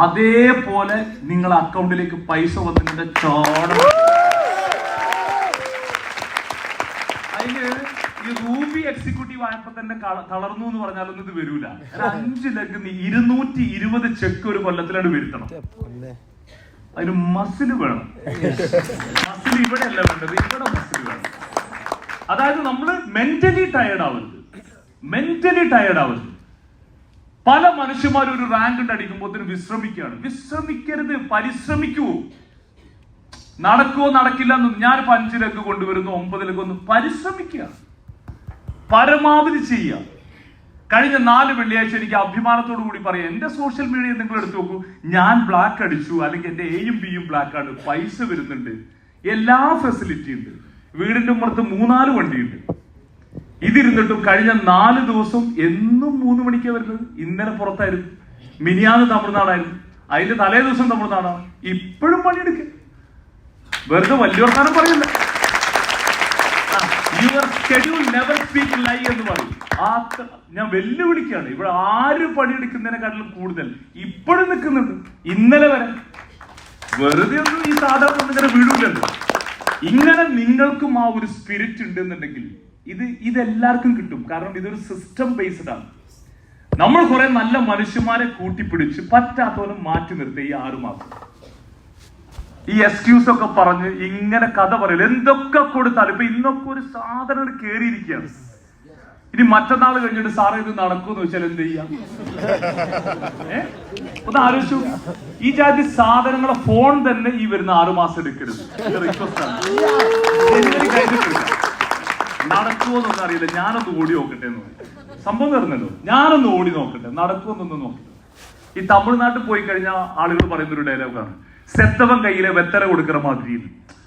അതേപോലെ നിങ്ങളെ അക്കൗണ്ടിലേക്ക് പൈസ വന്നിട്ട് ചോട. അതിന് ഈ റൂബി എക്സിക്യൂട്ടീവ് ആയപ്പോ തന്നെ തളർന്നു എന്ന് പറഞ്ഞാലൊന്നും ഇത് വരൂല. 5 ലക്ഷം 220 ചെക്ക് ഒരു കൊല്ലത്തിലാണ് വരുത്തണം. അതിന് മസിൽ വേണം. മസിൽ ഇവിടെ അല്ല വേണ്ടത്, ഇവിടെ മസിൽ വേണം. അതായത് നമ്മള് മെന്റലി ടയേർഡ് ആവരുത്. പല മനുഷ്യന്മാരും ഒരു റാങ്ക് അടിക്കുമ്പോൾ വിശ്രമിക്കുകയാണ്. വിശ്രമിക്കരുത്, പരിശ്രമിക്കൂ. നടക്കുവോ നടക്കില്ല എന്ന് ഞാനിപ്പോ 5 ലഗ് കൊണ്ടുവരുന്നു, 9 ലഗ് ഒന്ന് പരിശ്രമിക്കുക, പരമാവധി ചെയ്യുക. കഴിഞ്ഞ 4 വെള്ളിയാഴ്ച എനിക്ക് അഭിമാനത്തോടു കൂടി പറയാം, എന്റെ സോഷ്യൽ മീഡിയ നിങ്ങൾ എടുത്തു നോക്കൂ, ഞാൻ ബ്ലാക്ക് അടിച്ചു, അല്ലെങ്കിൽ എന്റെ എയും ബിയും ബ്ലാക്ക് ആണ്, പൈസ വരുന്നുണ്ട്, എല്ലാ ഫെസിലിറ്റി ഉണ്ട്, വീടിന്റെ പുറത്ത് 3-4 വണ്ടിയുണ്ട്. ഇതിരുന്നിട്ടും കഴിഞ്ഞ 4 ദിവസം എന്നും 3 മണിക്കാ വരുന്നത്. ഇന്നലെ പുറത്തായിരുന്നു, മിനിയാന്ന് തമിഴ്നാടായിരുന്നു, അതിന്റെ തലേ ദിവസം തമിഴ്നാടാണ്. ഇപ്പോഴും പണിയെടുക്കുക, വെറുതെ വലിയ വർത്താനം പറയില്ല. യുവർ ഷെഡ്യൂൾ നെവർ സ്പീക്ക് ലൈ എന്ന് പറയും. ഞാൻ വെല്ലുവിളിക്കാണ്. ഇവിടെ ആര് പണിയെടുക്കുന്നതിനെക്കാട്ടിലും കൂടുതൽ ഇപ്പോഴും നിൽക്കുന്നുണ്ട്. ഇന്നലെ വരെ വെറുതെ ഒന്നും ഈ സാധാരണ ഒന്നും ഇങ്ങനെ വീഴൂലല്ലോ. ഇങ്ങനെ നിങ്ങൾക്കും ആ ഒരു സ്പിരിറ്റ് ഉണ്ടെന്നുണ്ടെങ്കിൽ ഇതെല്ലാവർക്കും കിട്ടും. കാരണം ഇതൊരു സിസ്റ്റം ബേസ്ഡ് ആണ്. നമ്മൾ കുറെ നല്ല മനുഷ്യന്മാരെ കൂട്ടിപ്പിടിച്ച് പറ്റാത്തവനും മാറ്റി നിർത്തി ഈ 6 മാസം ഈ എക്സ്ക്യൂസ് ഒക്കെ പറഞ്ഞ് ഇങ്ങനെ കഥ പറയില്ല. എന്തൊക്കെ കൊടുത്താലും ഇപ്പൊ ഇന്നൊക്കെ ഒരു സാധനം കേറിയിരിക്കുകയാണ്. ഇനി മറ്റന്നാൾ കഴിഞ്ഞിട്ട് സാറേ ഇത് നടക്കുമെന്ന് വെച്ചാൽ എന്ത് ചെയ്യാം? ഒന്ന് ആലോചിച്ചു. ഈ ജാതി സാധനങ്ങളെ ഫോൺ തന്നെ ഈ വരുന്ന 6 മാസം എടുക്കരുത്. റിക്വസ്റ്റ് ആണ്. നടക്കുമോന്നൊന്നും അറിയില്ല. ഞാനൊന്ന് ഓടി നോക്കട്ടെ എന്ന് പറയും. സംഭവം വരുന്നല്ലോ. ഞാനൊന്ന് ഓടി നോക്കട്ടെ നടക്കുമെന്നൊന്നും നോക്കട്ടെ. ഈ തമിഴ്നാട്ടിൽ പോയി കഴിഞ്ഞാൽ ആളുകൾ പറയുന്ന ഒരു ഡയലോഗാണ്, സെത്തവൻ കയ്യിലെ വെത്തല കൊടുക്കുന്ന മാതിരി.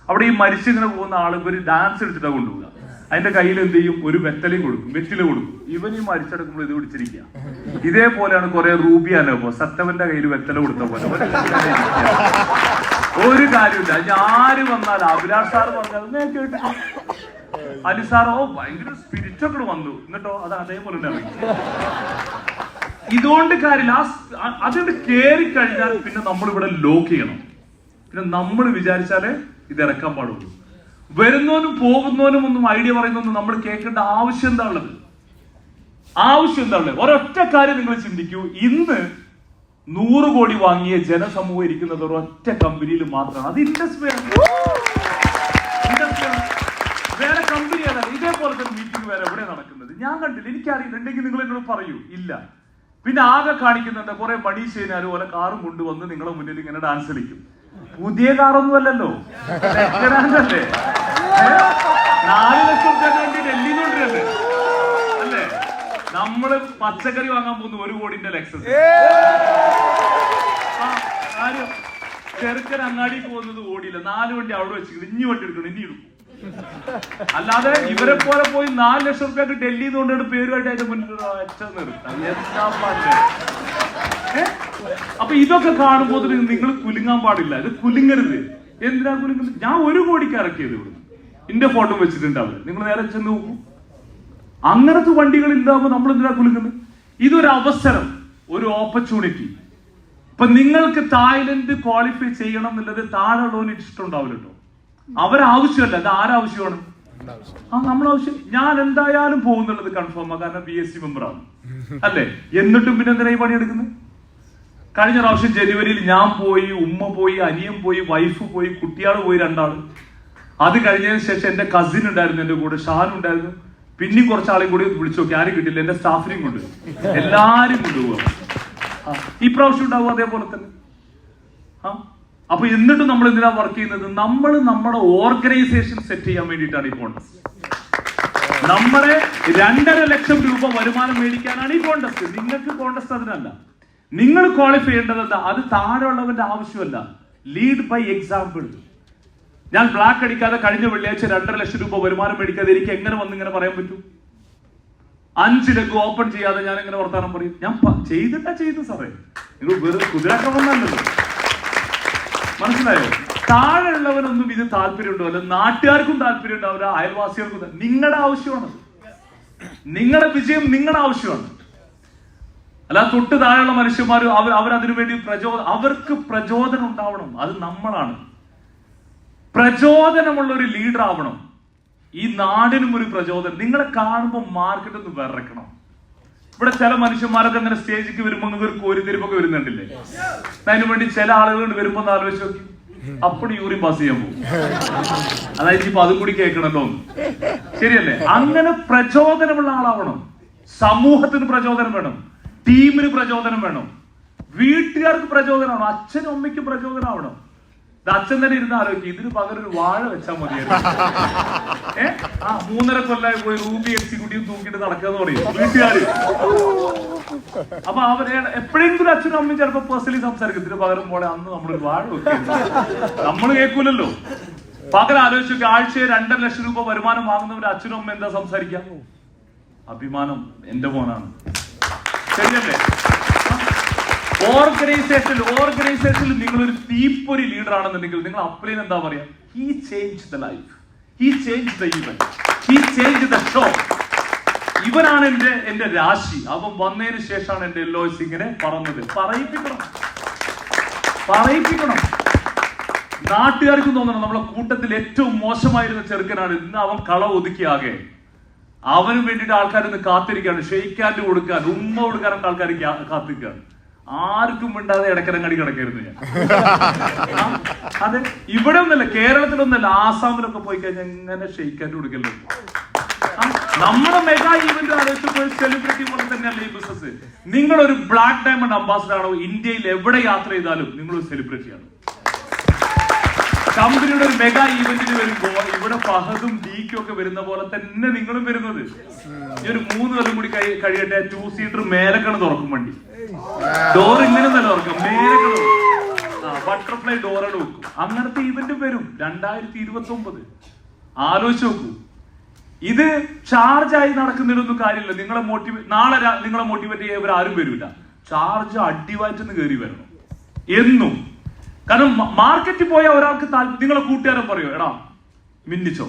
അവിടെ ഈ മരിച്ചിങ്ങനെ പോകുന്ന ആളുകൾ ഡാൻസ് എടുത്തിട്ടാണ് കൊണ്ടുപോകുക. അതിന്റെ കയ്യിൽ എന്ത് ചെയ്യും? ഒരു വെത്തലയും കൊടുക്കും, വെറ്റില കൊടുക്കും. ഇവൻ ഈ മരിച്ചെടുക്കുമ്പോൾ ഇത് പിടിച്ചിരിക്കുക. ഇതേപോലെയാണ് കുറെ റൂബിയാനോ സത്തവന്റെ കയ്യിൽ വെത്തല കൊടുത്ത പോലെ ഒരു കാര്യമില്ല. ആര് വന്നാലും അഭിലാഷ് സാർ പറഞ്ഞാൽ ഞാൻ കേട്ടു, അലി സാറോ ഭയങ്കര സ്പിരിറ്റൊക്കെ വന്നു, എന്നിട്ടോ അത് അതേപോലെ തന്നെ. ഇതുകൊണ്ട് കാര്യമില്ല. അതുകൊണ്ട് കേറി കഴിഞ്ഞാൽ പിന്നെ നമ്മളിവിടെ ലോക്ക് ചെയ്യണം. പിന്നെ നമ്മൾ വിചാരിച്ചാലേ ഇത് ഇറക്കാൻ പാടുള്ളൂ. വരുന്നവനും പോകുന്നവനും ഒന്നും ഐഡിയ പറയുന്നൊന്നും നമ്മൾ കേൾക്കേണ്ട ആവശ്യം എന്താ ഉള്ളത്? ഒരൊറ്റ കാര്യം നിങ്ങൾ ചിന്തിക്കൂ. ഇന്ന് 100 കോടി വാങ്ങിയ ജനസമൂഹം ഇരിക്കുന്നത് ഒരൊറ്റ കമ്പനിയിൽ മാത്രമാണ്. അത് ഇൻഡസ്ട്രിയാണ്. വേറെ കമ്പനി അല്ല. ഇതേപോലെ തന്നെ മീറ്റിംഗ് വേറെ എവിടെ നടക്കുന്നത് ഞാൻ കണ്ടില്ല. എനിക്കറിയില്ല. ഉണ്ടെങ്കിൽ നിങ്ങൾ എന്നോട് പറയൂ. ഇല്ല. പിന്നെ ആകെ കാണിക്കുന്നുണ്ട് കുറെ മണീഷേനാരും പോലെ കാറും കൊണ്ടുവന്ന് നിങ്ങളെ മുന്നിൽ ഇങ്ങനെ ഡാൻസ് കളിക്കും. പുതിയ കാറൊന്നും അല്ലല്ലോ, അല്ലേ? 4 ലക്ഷം വേണ്ടി ഡൽഹിയിലോട്ടല്ലേ അല്ലേ? നമ്മള് പച്ചക്കറി വാങ്ങാൻ പോകുന്ന 1 കോടിന്റെ ലെക്സസ്. ആരും ചെറുക്കൻ അങ്ങാടി പോകുന്നത് ഓടിയില്ല. 4 വണ്ടി അവിടെ വെച്ചിട്ട് ഇനി വണ്ടി എടുക്കണം, ഇനി എടുക്കും. അല്ലാതെ ഇവരെ പോലെ പോയി 4 ലക്ഷം റുപ്യക്ക് ഡൽഹിയിൽ നിന്ന് കൊണ്ടുപോയി പേരുമായിട്ട് അതിന്റെ മുന്നിൽ അപ്പൊ ഇതൊക്കെ കാണുമ്പോൾ നിങ്ങൾ കുലുങ്ങാൻ പാടില്ല. ഇത് കുലുങ്ങരുത്. എന്തിനാ കുലുങ്ങുന്നത്? ഞാൻ 1 കോടിക്ക് ഇറക്കിയത് ഇവിടെ എന്റെ ഫോട്ടോ വെച്ചിട്ടുണ്ടാവില്ല. നിങ്ങൾ നേരെ ചെന്ന് നോക്കൂ. അങ്ങനത്തെ വണ്ടികൾ ഉണ്ടാവുമ്പോൾ നമ്മൾ എന്തിനാ കുലുങ്ങുന്നത്? ഇതൊരു അവസരം, ഒരു ഓപ്പർച്യൂണിറ്റി. ഇപ്പൊ നിങ്ങൾക്ക് തായ്ലൻഡ് ക്വാളിഫൈ ചെയ്യണം എന്നുള്ളത് താഴെയുള്ളവന് ഇഷ്ടമുണ്ടാവില്ല കേട്ടോ. അവരാവശ്യമല്ല, അത് ആരാവശ്യമാണ്? നമ്മളാവശ്യം. ഞാൻ എന്തായാലും പോകുന്നുള്ളത് കൺഫേം ആ. കാരണം BSc മെമ്പറാണ് അല്ലേ? എന്നിട്ടും പിന്നെ എന്തിനാ ഈ പണിയെടുക്കുന്നത്? കഴിഞ്ഞ പ്രാവശ്യം ജനുവരിയിൽ ഞാൻ പോയി, ഉമ്മ പോയി, അനിയൻ പോയി, വൈഫ് പോയി, കുട്ടിയാൾ പോയി 2 ആള്. അത് കഴിഞ്ഞതിന് ശേഷം എന്റെ കസിൻ ഉണ്ടായിരുന്നു, എന്റെ കൂടെ ഷാൻ ഉണ്ടായിരുന്നു. പിന്നെ കുറച്ചാളെയും കൂടി വിളിച്ചു നോക്കി, ആരും കിട്ടില്ല. എന്റെ സ്റ്റാഫിനെയും കൊണ്ട് എല്ലാരും കൊണ്ടുപോകുക. ഈ പ്രാവശ്യം ഉണ്ടാവും അതേപോലെ തന്നെ. അപ്പൊ എന്നിട്ടും നമ്മൾ എന്തിനാ വർക്ക് ചെയ്യുന്നത്? നമ്മൾ നമ്മുടെ ഓർഗനൈസേഷൻ സെറ്റ് ചെയ്യാൻ വേണ്ടിയിട്ടാണ് ഈ കോൺടസ്റ്റ്. നമ്മുടെ 2.5 ലക്ഷം രൂപ വരുമാനം മേടിക്കാനാണ് ഈ കോൺടസ്റ്റ്. നിങ്ങൾക്ക് കോൺടസ്റ്റ് അതിനല്ല. നിങ്ങൾ ക്വാളിഫൈ ചെയ്യേണ്ടത് എന്താ? അത് താഴെയുള്ളവന്റെ ആവശ്യമല്ല. Lead by example. ഞാൻ ബ്ലാക്ക് അടിക്കാതെ കഴിഞ്ഞ വെള്ളിയാഴ്ച 2.5 ലക്ഷം രൂപ വരുമാനം മേടിക്കാതെ എനിക്ക് എങ്ങനെ വന്നിങ്ങനെ പറയാൻ പറ്റും? 5 ലെഗ് ഓപ്പൺ ചെയ്യാതെ ഞാൻ എങ്ങനെ വർത്താനം പറയും? ഞാൻ ചെയ്തു സാറേ. നിങ്ങൾ വെറും കുതിരാക്രമണമല്ലല്ലോ. മനസ്സിലായോ? താഴെയുള്ളവനൊന്നും ഇത് താല്പര്യം ഉണ്ടാവില്ല. നാട്ടുകാർക്കും താല്പര്യം ഉണ്ടാവില്ല, അയൽവാസികൾക്കും. നിങ്ങളുടെ ആവശ്യമാണ്, നിങ്ങളുടെ വിജയം നിങ്ങളുടെ ആവശ്യമാണ്. അല്ല തൊട്ട് താഴെയുള്ള മനുഷ്യന്മാർ അവരതിനു വേണ്ടി അവർക്ക് പ്രചോദനം ഉണ്ടാവണം. അത് നമ്മളാണ്. പ്രചോദനമുള്ള ഒരു ലീഡർ ആവണം. ഈ നാടിനും ഒരു പ്രചോദനം. നിങ്ങളെ കാണുമ്പോൾ മാർക്കറ്റ് ഒന്ന് വിറക്കണം. ഇവിടെ ചില മനുഷ്യന്മാരൊക്കെ അങ്ങനെ സ്റ്റേജിലേക്ക് വരുമ്പോൾ ഒരു കോരിത്തിരിപ്പൊക്കെ വരുന്നുണ്ടില്ലേ? അതിനു വേണ്ടി ചില ആളുകൾ വരുമ്പോ ഒന്ന് ആലോചിച്ച് നോക്കി, അപ്പോൾ യൂറിൻ പാസ് ചെയ്യാൻ പോകും. അതായത് ഇപ്പൊ അതും കൂടി കേൾക്കണല്ലോ. ശരിയല്ലേ? അങ്ങനെ പ്രചോദനമുള്ള ആളാവണം. സമൂഹത്തിന് പ്രചോദനം വേണം, ടീമിന് പ്രചോദനം വേണം, വീട്ടുകാർക്ക് പ്രചോദനമാവണം, അച്ഛനും അമ്മയ്ക്കും പ്രചോദനമാവണം. അച്ഛൻ തന്നെ ഇരുന്ന് ആലോചിക്കും, ഇതിന് പകരം ഒരു വാഴ വെച്ചാൽ മതിയായിരുന്നു. 3.5 കൊല്ലമായി പോയി റൂബി എക്സിക്യൂട്ടീവ് തൂക്കിയിട്ട് നടക്കാന്ന് പറയും വീട്ടുകാര്. അപ്പൊ അവരെ എപ്പോഴെങ്കിലും അച്ഛനും അമ്മയും ചിലപ്പോ പേഴ്സണലി സംസാരിക്കും, ഇതിന് പകരം പോലെ അന്ന് നമ്മളൊരു വാഴ വെക്കും. നമ്മൾ കേൾക്കൂലല്ലോ. പകരം ആലോചിച്ചു, ആഴ്ചയെ 2.5 ലക്ഷം രൂപ വരുമാനം വാങ്ങുന്നവരുടെ അച്ഛനും അമ്മ എന്താ സംസാരിക്കാം? അഭിമാനം, എന്റെ മോനാണ്. ശരിയല്ലേ? ഓർഗനൈസേഷനിൽ നിങ്ങളൊരു തീപ്പൊരി ലീഡർ ആണെന്നുണ്ടെങ്കിൽ നിങ്ങൾ അപ്ലൈൻ എന്താ പറയാ? He change the life, He changed the event. He changed the show. ഇവനാണ് എന്റെ രാശി. അവൻ വന്നതിന് ശേഷമാണ് എന്റെ എല്ലോയ്സ് ഇങ്ങനെ പറഞ്ഞത്. പറയിപ്പിക്കണം. നാട്ടുകാർക്ക് തോന്നണം നമ്മളെ കൂട്ടത്തിൽ ഏറ്റവും മോശമായിരുന്ന ചെറുക്കനാണ്. ഇന്ന് അവൻ കള ഒതുക്കിയാകെ. അവന് വേണ്ടിയിട്ട് ആൾക്കാർ ഇന്ന് കാത്തിരിക്കുകയാണ്. ഷെയ്ക്കാൻഡ് കൊടുക്കാൻ, ഉമ്മ കൊടുക്കാനൊക്കെ ആൾക്കാർ കാത്തിരിക്കുകയാണ്. ആർക്കും മിണ്ടാതെ ഇടക്കരങ്ങടി കിടക്കായിരുന്നു ഞാൻ. അതെ, ഇവിടെ ഒന്നല്ല, കേരളത്തിലൊന്നല്ല, ആസാമിലൊക്കെ പോയി കഴിഞ്ഞാൽ എങ്ങനെ ഷെയ്ക്കാൻഡ് കൊടുക്കല്ലോ. നമ്മുടെ മെഗാ ഇവന്റ് ആലോചിച്ചപ്പോൾ സെലിബ്രിറ്റി പോലെ തന്നെയല്ല ഈ ബിസിനസ്. നിങ്ങളൊരു ബ്ലാക്ക് ഡയമണ്ട് അംബാസിഡർ ആണോ, ഇന്ത്യയിൽ എവിടെ യാത്ര ചെയ്താലും നിങ്ങളൊരു സെലിബ്രിറ്റിയാണ്. കമ്പനിയുടെ ഒരു മെഗാ ഈവന്റിന് വരുമ്പോ ഇവിടെ ഫഹദും ഡീക്കും ഒക്കെ വരുന്ന പോലെ തന്നെ നിങ്ങളും വരുന്നത്. ഈ ഒരു 3 കൊല്ലം കൂടി കഴിയട്ടെ, 2 സീറ്റർ മേലക്കാണ് തുറക്കും വണ്ടി. ഡോർ ഇങ്ങനെ തന്നെ തുറക്കും, മേലക്കാണ് ബട്ടർഫ്ലൈ ഡോറോട് വെക്കും. അങ്ങനത്തെ ഇവന്റ് വരും 2029. ആലോചിച്ച് നോക്കൂ. ഇത് ചാർജായി നടക്കുന്നതിനൊന്നും കാര്യമില്ല. നാളെ നിങ്ങളെ മോട്ടിവേറ്റ് ചെയ്യാൻ ഇവർ ആരും വരില്ല. ചാർജ് അടിവായിട്ടൊന്ന് കയറി വരണം എന്നും. കാരണം മാർക്കറ്റിൽ പോയ ഒരാൾക്ക് നിങ്ങളെ കൂട്ടുകാരൻ പറയോ, എടാ മിന്നിച്ചോ,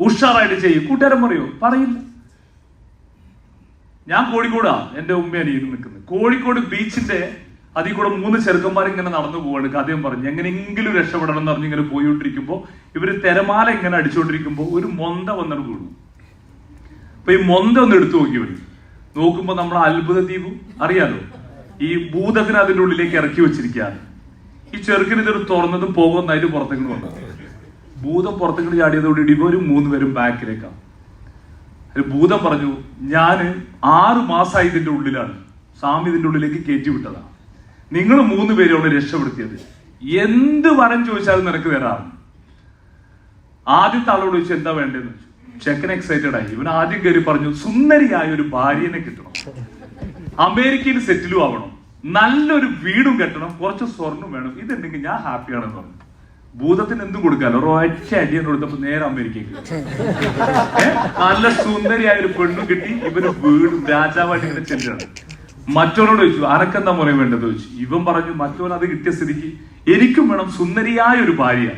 ഉഷാറായിട്ട് ചെയ്യും, കൂട്ടുകാരൻ പറയോ? പറയില്ല. ഞാൻ കോഴിക്കോടാ എന്റെ ഉമ്മയാണ് ഇത് നിൽക്കുന്നത്. കോഴിക്കോട് ബീച്ചിന്റെ അതിൽ കൂടെ 3 ചെറുക്കന്മാർ ഇങ്ങനെ നടന്നു പോവാണ്. കഥയും പറഞ്ഞു എങ്ങനെയെങ്കിലും രക്ഷപ്പെടണം എന്ന് പറഞ്ഞ് ഇങ്ങനെ പോയിക്കൊണ്ടിരിക്കുമ്പോ ഇവര് തിരമാല ഇങ്ങനെ അടിച്ചുകൊണ്ടിരിക്കുമ്പോ ഒരു മൊന്ത വന്നിട്ട് വീണു. അപ്പൊ ഈ മൊന്ത ഒന്ന് എടുത്തു നോക്കിയവര് നോക്കുമ്പോ നമ്മളെ അത്ഭുത ദ്വീപ് അറിയാലോ, ഈ ഭൂതത്തിന് അതിന്റെ ഉള്ളിലേക്ക് ഇറക്കി വെച്ചിരിക്കുകയാണ്. ഈ ചെറുക്കിന് ഇതൊരു തുറന്നതും പോകുന്നതായിട്ട് പുറത്തേക്ക് വന്നു. ഭൂതം പുറത്തേക്ക് ചാടിയതോടെ ഇവരും 3 പേരും ബാക്കിലേക്കാണ്. ഭൂതം പറഞ്ഞു, ഞാന് 6 മാസമായി ഇതിന്റെ ഉള്ളിലാണ്, സ്വാമി ഇതിന്റെ ഉള്ളിലേക്ക് കയറ്റി വിട്ടതാണ്, നിങ്ങൾ 3 പേരോട് രക്ഷപ്പെടുത്തിയത്, എന്ത് വരം ചോദിച്ചാലും നിനക്ക് തരാം. ആദ്യത്തെ ആളോട് ചോദിച്ചു എന്താ വേണ്ടതെന്ന് വെച്ചു. ചെക്കൻ എക്സൈറ്റഡ് ആയി. ഇവൻ ആദ്യം കയറി പറഞ്ഞു, സുന്ദരിയായ ഒരു ഭാര്യനെ കിട്ടണം, അമേരിക്കയിൽ സെറ്റിലും ആവണം, നല്ലൊരു വീടും കെട്ടണം, കുറച്ച് സ്വർണ്ണം വേണം, ഇതുണ്ടെങ്കിൽ ഞാൻ ഹാപ്പിയാണെന്ന് പറഞ്ഞു. ഭൂതത്തിന് എന്തും കൊടുക്കാലോ, ഒരൊറ്റ അടിയാണ് കൊടുത്തപ്പോ നേരെ അമേരിക്കയ്ക്ക്. നല്ല സുന്ദരിയായ ഒരു പെണ്ണും കിട്ടി. ഇവന് വീടും രാജാവായിട്ട് ഇങ്ങനെ ചെല്ലാണ്. മറ്റവനോട് ചോദിച്ചു, അനക്കെന്താ മോനെ വേണ്ടത് ചോദിച്ചു. ഇവൻ പറഞ്ഞു, മറ്റവൻ അത് കിട്ടിയ സ്ഥിതിക്ക് എനിക്കും വേണം സുന്ദരിയായ ഒരു ഭാര്യ,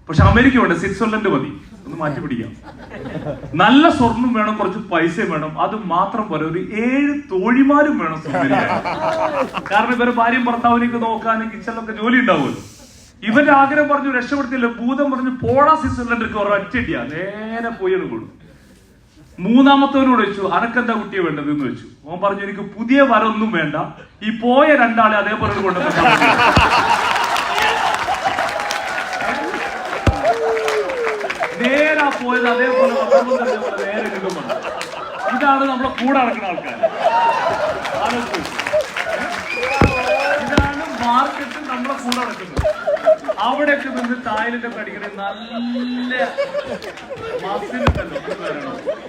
പക്ഷെ അമേരിക്ക വേണ്ട, സ്വിറ്റ്സർലൻഡ് മതി, ഒന്ന് മാറ്റി പിടിക്കാം. നല്ല സ്വർണം വേണം, കുറച്ച് പൈസ വേണം, അത് മാത്രം പോലെ ഒരു 7 തോഴിമാരും വേണം സുന്ദരിയായ. കാരണം ഇവരെ ഭാര്യയും ഭർത്താവിനെയൊക്കെ നോക്കാനും കിച്ചണിലൊക്കെ ജോലി ഉണ്ടാവുമല്ലോ. ഇവന്റെ ആഗ്രഹം പറഞ്ഞു, രക്ഷപ്പെടുത്തില്ല. ഭൂതം പറഞ്ഞു, പോടാ സ്വിറ്റ്സർലൻഡിലേക്ക് ഒരൊറ്റടിയാ, നേരെ പോയി കൊടുക്കും. 3ാമത്തവനോട് വെച്ചു, അനക്കെന്താ കുട്ടിയെ വേണ്ടത് എന്ന് വെച്ചു. അവൻ പറഞ്ഞു, എനിക്ക് പുതിയ വരൊന്നും വേണ്ട, ഈ പോയ 2 ആളെ അതേപോലെ കൊണ്ടുവന്നു. നേരാ പോയത് അതേപോലെ നേരെ കിട്ടുമ്പോൾ. ഇതാണ് നമ്മളെ കൂടെ നടക്കുന്ന ആൾക്കാർ. ഇതാണ് മാർക്കറ്റ് നമ്മളെ കൂടെ നടക്കുന്നത്. അവിടെയൊക്കെ നിന്ന് തായ്ലൻഡൊക്കെ അടിക്കണേ നല്ല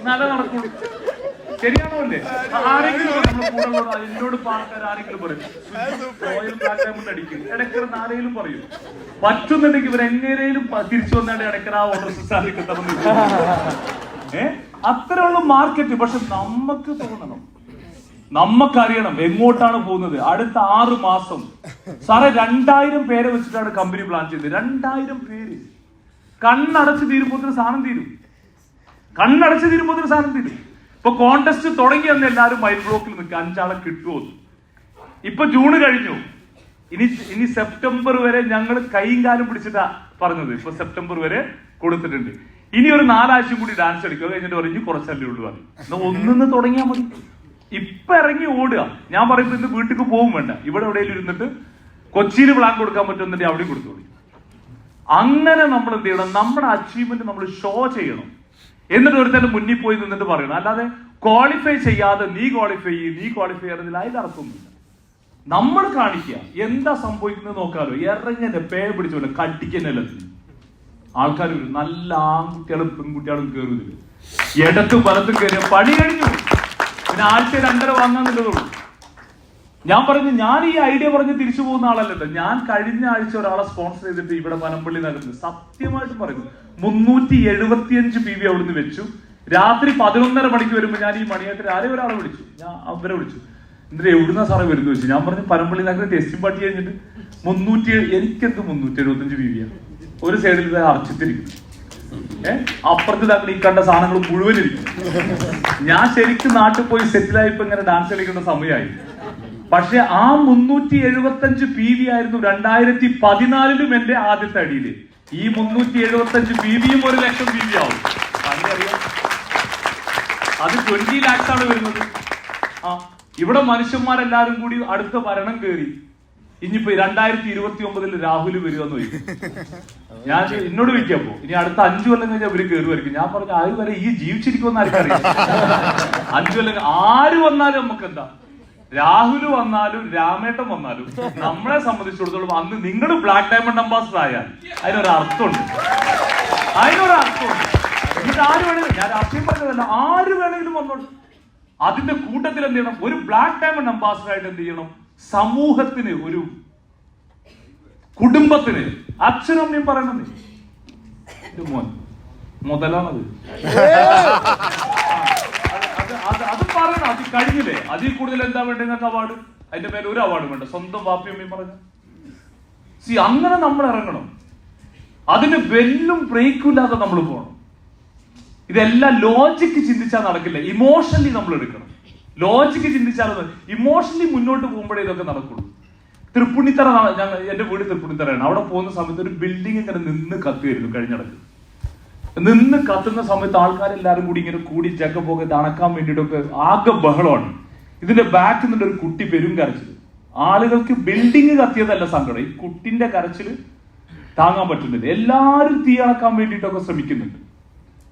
നല്ല നടക്കുള്ളൂ. ശരിയാണോ അല്ലേ? ആരെങ്കിലും നമ്മളെ കൂടെ എന്നോട് ആൾക്കാർ ആരെങ്കിലും പറയും റോയൽ ബ്ലാക്ക് ഡയമണ്ട് അടിക്കും, ഇടയ്ക്കിടന്ന് ആരെങ്കിലും പറയും. പറ്റുന്നുണ്ടെങ്കിൽ ഇവർ എങ്ങനെയും തിരിച്ചു വന്നാണ്ട് ഇടയ്ക്കറ ഓർഡർ സാധിക്കണമെന്ന്. അത്രയുള്ള മാർക്കറ്റ്. പക്ഷെ നമുക്ക് തോന്നണം, നമുക്കറിയണം എങ്ങോട്ടാണ് പോകുന്നത്. അടുത്ത 6 മാസം സാറേ 2000 പേരെ വെച്ചിട്ടാണ് കമ്പനി പ്ലാൻ ചെയ്തത്. 2000 പേര്. കണ്ണടച്ച് തീരുമ്പോഴത്തിന് സാധനം തീരും. ഇപ്പൊ കോൺടെസ്റ്റ് തുടങ്ങി വന്ന് എല്ലാവരും മൈൽ ബ്ലോക്കിൽ നിൽക്കുക, 5 ആളെ കിട്ടുമോ. ഇപ്പൊ ജൂൺ കഴിഞ്ഞു, ഇനി സെപ്റ്റംബർ വരെ ഞങ്ങൾ കൈയും കാലും പിടിച്ചിട്ടാ പറഞ്ഞത്. ഇപ്പൊ സെപ്റ്റംബർ വരെ കൊടുത്തിട്ടുണ്ട്. ഇനി ഒരു 4 ആഴ്ച കൂടി ഡാൻസ് കളിക്കുക, കഴിഞ്ഞിട്ട് പറഞ്ഞു കുറച്ചല്ലേ ഉള്ളൂ പറഞ്ഞു. എന്നാ ഒന്നിന്ന് തുടങ്ങിയാൽ മതി. ഇപ്പൊ ഇറങ്ങി ഓടുക. ഞാൻ പറയുമ്പോ ഇന്ന് വീട്ടിലേക്ക് പോകും വേണ്ട, ഇവിടെ എവിടെയെങ്കിലും ഇരുന്നിട്ട് കൊച്ചിയിൽ പ്ലാൻ കൊടുക്കാൻ പറ്റുന്നുണ്ടെങ്കിൽ അവിടെ കൊടുത്തോളി. അങ്ങനെ നമ്മൾ എന്ത് ചെയ്യണം, നമ്മുടെ അച്ചീവ്മെന്റ് നമ്മൾ ഷോ ചെയ്യണം. എന്നിട്ട് ഒരുത്തന്നെ മുന്നിൽ പോയി നിന്നിട്ട് പറയണം. അല്ലാതെ ക്വാളിഫൈ ചെയ്യാതെ നീ ക്വാളിഫൈ ചെയ്യുന്നതിൽ അതിൽ അർത്ഥമൊന്നുമില്ല. നമ്മൾ കാണിക്കുക എന്താ സംഭവിക്കുന്നത് നോക്കാലോ. ഇറങ്ങനെ പേ പിടിച്ചോല്ലോ, കട്ടിക്കന്നല്ല ആൾക്കാർ വരും. നല്ല ആൺകുട്ടികളും പെൺകുട്ടികളും കയറുന്നില്ല. ഇടത്തും വലത്തും കയറിയ പണി കഴിഞ്ഞു. പിന്നെ ആഴ്ച 2.5 വാങ്ങാന്നുള്ളതുള്ളൂ. ഞാൻ പറഞ്ഞു, ഞാൻ ഈ ഐഡിയ പറഞ്ഞ് തിരിച്ചു പോകുന്ന ആളല്ലല്ലോ. ഞാൻ കഴിഞ്ഞ ആഴ്ച ഒരാളെ സ്പോൺസർ ചെയ്തിട്ട് ഇവിടെ പനമ്പള്ളി നഗരത്തിൽ സത്യമായിട്ടും പറയുന്നു 375 PV അവിടുന്ന് വെച്ചു. രാത്രി 11:30 മണിക്ക് വരുമ്പോൾ ഞാൻ ഈ മണിയായിട്ട് ആരെയും ഒരാളെ വിളിച്ചു. ഞാൻ അവരെ വിളിച്ചു, എന്നിട്ട് എവിടുന്ന സാറേ വരുന്നു വെച്ചു. ഞാൻ പറഞ്ഞു, പനമ്പള്ളി നഗരം ടെസ്റ്റിംഗ് പാർട്ടി കഴിഞ്ഞിട്ട് 307. എനിക്കെന്ത് 375 PV? ഒരു സൈഡിൽ അടച്ചിട്ടിരിക്കുന്നു. അപ്പുറത്ത് താങ്കൾ ഈ കണ്ട സാധനങ്ങൾ മുഴുവൻ ഇരിക്കും. ഞാൻ ശരിക്കും നാട്ടിൽ പോയി സെറ്റിലായിപ്പോ ഇങ്ങനെ ഡാൻസ് കളിക്കുന്ന സമയമായി. പക്ഷെ ആ 375 PV ആയിരുന്നു 2014 എന്റെ ആദ്യത്തെ അടിയില്. ഈ 375 PVയും 1 ലക്ഷം PV ആവും. അറിയാം, അത് 20 lakhs ആണ് വരുന്നത്. ഇവിടെ മനുഷ്യന്മാരെല്ലാരും കൂടി അടുത്ത ഭരണം കയറി. ഇനിയിപ്പോ 2029 രാഹുല് വരുമെന്ന് ചോദിക്കും. ഞാൻ എന്നോട് വിളിക്കപ്പോ ഇനി അടുത്ത 5 കൊല്ലം കഴിഞ്ഞാൽ അവര് കയറുമായിരിക്കും. ഞാൻ പറഞ്ഞു ആര് വരെ ഈ ജീവിച്ചിരിക്കുമെന്ന് ആർക്കറിയാം. 5 കൊല്ലം ആര് വന്നാലും നമുക്ക് എന്താ, രാഹുല് വന്നാലും രാമേട്ടൻ വന്നാലും നമ്മളെ സംബന്ധിച്ചിടത്തോളം അന്ന് നിങ്ങൾ ബ്ലാക്ക് ഡയമണ്ട് അംബാസിഡർ ആയാൽ അതിനൊരർത്ഥമുണ്ട്. ഇത് ആര് വേണമെങ്കിലും, ഞാൻ രാഷ്ട്രീയം പറഞ്ഞതല്ല, ആര് വേണമെങ്കിലും വന്നോളൂ. അതിന്റെ കൂട്ടത്തിൽ എന്ത് ചെയ്യണം, ഒരു ബ്ലാക്ക് ഡയമണ്ട് അംബാസിഡർ ആയിട്ട് എന്ത് ചെയ്യണം, സമൂഹത്തിന്, ഒരു കുടുംബത്തിന് അച്ഛനും നീ പറയണത് മോൻ മുതലാണത്. അത് പറയണം. അത് കഴിഞ്ഞില്ലേ, അതിൽ കൂടുതൽ എന്താ വേണ്ട നിങ്ങൾക്ക് അവാർഡ്? അതിന്റെ മേലെ ഒരു അവാർഡ് വേണ്ട. സ്വന്തം വാപ്പിയമ്മയും പറഞ്ഞു അങ്ങനെ നമ്മൾ ഇറങ്ങണം. അതിന് വെല്ലും ബ്രേക്കും ഇല്ലാതെ നമ്മൾ പോകണം. ഇതെല്ലാം ലോജിക്ക് ചിന്തിച്ചാൽ നടക്കില്ല, ഇമോഷണലി നമ്മൾ എടുക്കണം. ലോജിക്ക് ചിന്തിച്ചാൽ ഇമോഷണലി മുന്നോട്ട് പോകുമ്പോഴേ ഇതൊക്കെ നടക്കുള്ളൂ. തൃപ്പുണിത്തറ, എന്റെ വീട് തൃപ്പുണിത്തറയാണ്. അവിടെ പോകുന്ന സമയത്ത് ഒരു ബിൽഡിംഗ് ഇങ്ങനെ നിന്ന് കത്തുകയായിരുന്നു. കഴിഞ്ഞിടക്ക് നിന്ന് കത്തുന്ന സമയത്ത് ആൾക്കാരെല്ലാരും കൂടി ഇങ്ങനെ കൂടി ജഗ പോകെ തണക്കാൻ വേണ്ടിയിട്ടൊക്കെ ആകെ ബഹളമാണ്. ഇതിന്റെ ബാക്കിൽ നിന്നൊരു കുട്ടി പെരും കരച്ചിൽ. ആളുകൾക്ക് ബിൽഡിംഗ് കത്തിയതല്ല സങ്കടം, ഈ കുട്ടിന്റെ കരച്ചിൽ താങ്ങാൻ പറ്റുന്നില്ല. എല്ലാരും തീ അണക്കാൻ വേണ്ടിയിട്ടൊക്കെ ശ്രമിക്കുന്നുണ്ട്,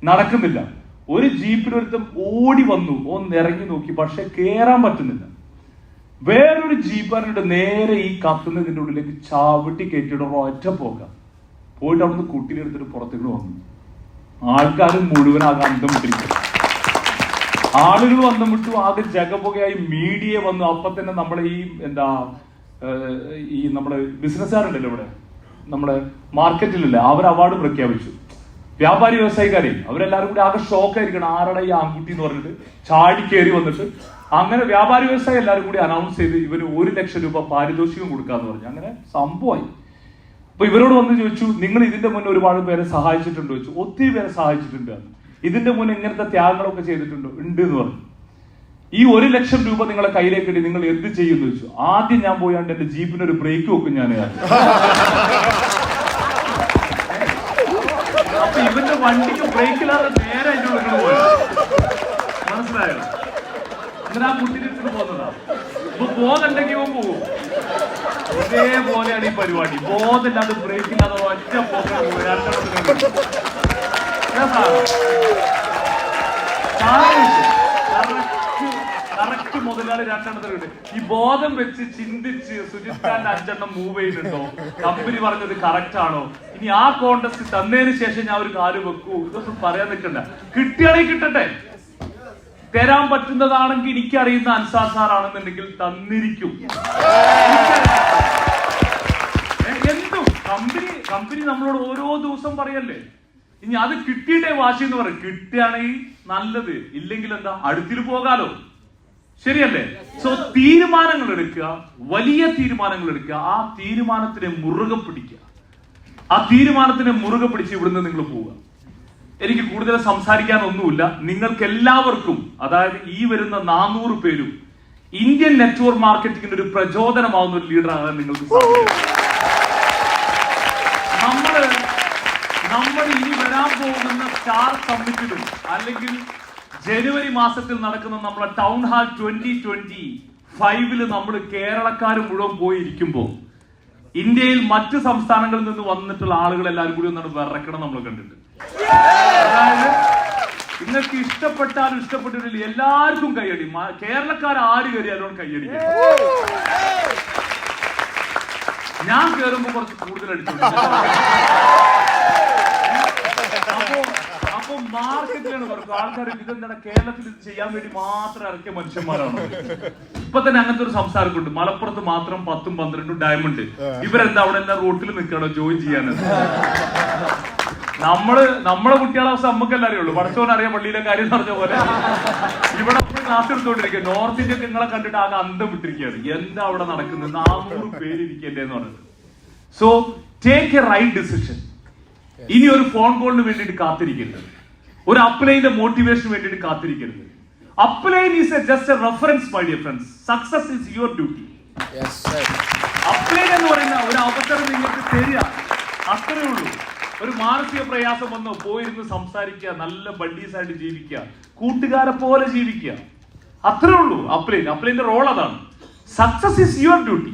നടക്കുന്നില്ല. ഒരു ജീപ്പിനൊരുത്തം ഓടി വന്നു, ഇറങ്ങി നോക്കി, പക്ഷെ കേറാൻ പറ്റുന്നില്ല. വേറൊരു ജീപ്പാനിട്ട് നേരെ ഈ കത്തുന്നതിന്റെ ഉള്ളിലേക്ക് ചാവിട്ടി കയറ്റിയിട്ട് ഒറ്റ പോകാം. പോയിട്ട് അവിടുന്ന് കുട്ടീനെ എടുത്തിട്ട് പുറത്തേക്ക് വന്നു. ആൾക്കാർ മുഴുവൻ ആകെ അന്തം വിട്ടിരിക്കും. ആളുകൾ അന്തം വിട്ടു, ആകെ ജഗപുകയായി. മീഡിയ വന്നു. അപ്പൊ തന്നെ നമ്മളെ ഈ നമ്മുടെ ബിസിനസ്സുകാരുണ്ടല്ലോ ഇവിടെ, നമ്മുടെ മാർക്കറ്റിലല്ലേ, അവർ അവാർഡ് പ്രഖ്യാപിച്ചു. വ്യാപാരി വ്യവസായിക്കാരെ അവരെല്ലാരും കൂടി ആകെ ഷോക്കായിരിക്കണം. ആരുടെ ഈ ആൺകുട്ടി എന്ന് പറഞ്ഞിട്ട് ചാടി കയറി വന്നിട്ട് അങ്ങനെ വ്യാപാരി വ്യവസായി എല്ലാവരും കൂടി അനൗൺസ് ചെയ്ത് ഇവര് 1 ലക്ഷം രൂപ പാരിതോഷികം കൊടുക്കാന്ന് പറഞ്ഞു. അങ്ങനെ സംഭവമായി. അപ്പൊ ഇവരോട് വന്ന് ചോദിച്ചു, നിങ്ങൾ ഇതിന്റെ മുന്നേ ഒരുപാട് പേരെ സഹായിച്ചിട്ടുണ്ടോ ചോദിച്ചു. ഒത്തിരി പേരെ സഹായിച്ചിട്ടുണ്ട്. ഇതിന്റെ മുന്നേ ഇങ്ങനത്തെ ത്യാഗങ്ങളൊക്കെ ചെയ്തിട്ടുണ്ടോ? ഉണ്ട് എന്ന് പറഞ്ഞു. ഈ 1 ലക്ഷം രൂപ നിങ്ങളെ കയ്യിലേക്ക് ഇട്ട് നിങ്ങൾ എന്ത് ചെയ്യുമെന്ന് ചോദിച്ചു. ആദ്യം ഞാൻ പോയാണ്ട് എന്റെ ജീപ്പിനൊരു ബ്രേക്ക് വെക്കും ഞാൻ. അപ്പൊ ഇവന്റെ വണ്ടിക്ക് ബ്രേക്കില്ലാതെ നേരെ അതിന്റെ ഉള്ളിൽ പോയത്. മനസ്സിലായോ? അങ്ങനെ ആ കുട്ടിനെ ഇട്ട് പോകുന്നതാ. ഇപ്പൊ ബോധമുണ്ടെങ്കിൽ ഇവൻ പോകും. ഇതേപോലെയാണ് ഈ പരിപാടി. ബോധമില്ലാതെ ബ്രേക്കില്ലാതെ ഒറ്റ പോകാൻ കറക്റ്റ് മുതലാളി 2 എണ്ണം. ഈ ബോധം വെച്ച് ചിന്തിച്ച് സുജിത് ഖാന്റെ 5 എണ്ണം മൂവ് ചെയ്യുന്നുണ്ടോ, കമ്പനി പറഞ്ഞത് കറക്റ്റ് ആണോ, ഇനി ആ കോൺടെസ്റ്റ് തന്നതിന് ശേഷം ഞാൻ ഒരു കാല് വെക്കൂ, ഇതൊന്നും പറയാൻ നിൽക്കണ്ട. കിട്ടിയാണെങ്കിൽ കിട്ടട്ടെ. തരാൻ പറ്റുന്നതാണെങ്കിൽ എനിക്കറിയുന്ന അൻസാർ സാറാണെന്നുണ്ടെങ്കിൽ തന്നിരിക്കും. എന്തും കമ്പനി നമ്മളോട് ഓരോ ദിവസം പറയല്ലേ. ഇനി അത് കിട്ടിയിട്ടേ വാശി എന്ന് പറയും. കിട്ടുകയാണെങ്കിൽ നല്ലത്, ഇല്ലെങ്കിൽ എന്താ അടുത്തിൽ പോകാലോ. ശരിയല്ലേ? സോ തീരുമാനങ്ങൾ എടുക്കുക, വലിയ തീരുമാനങ്ങൾ എടുക്കുക. ആ തീരുമാനത്തിനെ മുറുകെ പിടിക്കുക. ആ തീരുമാനത്തിനെ മുറുകെ പിടിച്ച് ഇവിടുന്ന് നിങ്ങൾ പോവുക. എനിക്ക് കൂടുതൽ സംസാരിക്കാനൊന്നുമില്ല. നിങ്ങൾക്ക് എല്ലാവർക്കും, അതായത് ഈ വരുന്ന 400 പേരും ഇന്ത്യൻ നെറ്റ്വർക്ക് മാർക്കറ്റിംഗിന്റെ ഒരു പ്രചോദനമാവുന്ന ഒരു ലീഡറാകാൻ നിങ്ങൾക്ക് സാധിക്കും. നമ്മൾ ഇനി വരാൻ പോകുന്ന സ്റ്റാർ സമ്മിറ്റിലും അല്ലെങ്കിൽ ജനുവരി മാസത്തിൽ നടക്കുന്ന നമ്മളെ ടൗൺ ഹാൾ 2025 നമ്മൾ കേരളക്കാർ മുഴുവൻ പോയിരിക്കുമ്പോൾ ഇന്ത്യയിൽ മറ്റ് സംസ്ഥാനങ്ങളിൽ നിന്ന് വന്നിട്ടുള്ള ആളുകൾ എല്ലാവരും കൂടി ഒന്നാണ് വിറക്കണം നമ്മൾ കണ്ടിട്ട്. അതായത് നിങ്ങൾക്ക് ഇഷ്ടപ്പെട്ടാലും ഇഷ്ടപ്പെട്ടിട്ടില്ല എല്ലാവർക്കും കൈയടി. കേരളക്കാർ ആര് കയറിയാലും കൈയടി. ഞാൻ കയറുമ്പോ കുറച്ച് കൂടുതൽ അടിച്ചു. അപ്പൊ മാർക്കറ്റിലാണ് പറഞ്ഞു ആൾക്കാർ ഇതെന്താണ് കേരളത്തിൽ ഇത് ചെയ്യാൻ വേണ്ടി മാത്രം ഇറക്കിയ മനുഷ്യന്മാരാണ്. ഇപ്പൊ തന്നെ അങ്ങനത്തെ ഒരു സംസാരമുണ്ട്. മലപ്പുറത്ത് മാത്രം 10ഉം 12ഉം ഡയമണ്ട്. ഇവരെന്താ അവിടെ എല്ലാം റോട്ടിൽ നിൽക്കണോ ജോയിൻ ചെയ്യാൻ? നമ്മളെ കുട്ടികളെ അവസ്ഥ നമുക്കെല്ലാം അറിയുള്ളൂ. പഠിച്ചവനറിയാം പള്ളിയിലെ കാര്യം പറഞ്ഞ പോലെ ഇവിടെ ക്ലാസ് എടുത്തോണ്ടിരിക്കുക. നോർത്ത് ഇന്ത്യ നിങ്ങളെ കണ്ടിട്ട് ആകെ അന്തം വിട്ടിരിക്കുകയാണ്. എന്താ അവിടെ നടക്കുന്നത്? 400 പേര് ഇരിക്കല്ലേ എന്ന് പറഞ്ഞത്. So take a right decision. ഇനി ഒരു ഫോൺ കോളിന് വേണ്ടിയിട്ട് കാത്തിരിക്കരുത്, ഒരു അപ്ലൈന്റെ മോട്ടിവേഷന് വേണ്ടിയിട്ട് കാത്തിരിക്കരുത്. Upline is just a reference my dear friends. Success is your duty. Upline എന്ന് പറയുന്ന ഒരു അവസരം നിങ്ങൾക്ക് തരിക, അത്രേ ഉള്ളൂ. ഒരു മാനസിക പ്രയാസം വന്നോ പോയിരുന്ന് സംസാരിക്കുക, നല്ല ബഡ്ഡീസ് ആയിട്ട് ജീവിക്കുക, കൂട്ടുകാരെ പോലെ ജീവിക്കുക, അത്രേ ഉള്ളൂ. അപ്ലൈന്റെ റോൾ അതാണ്. Success is your duty.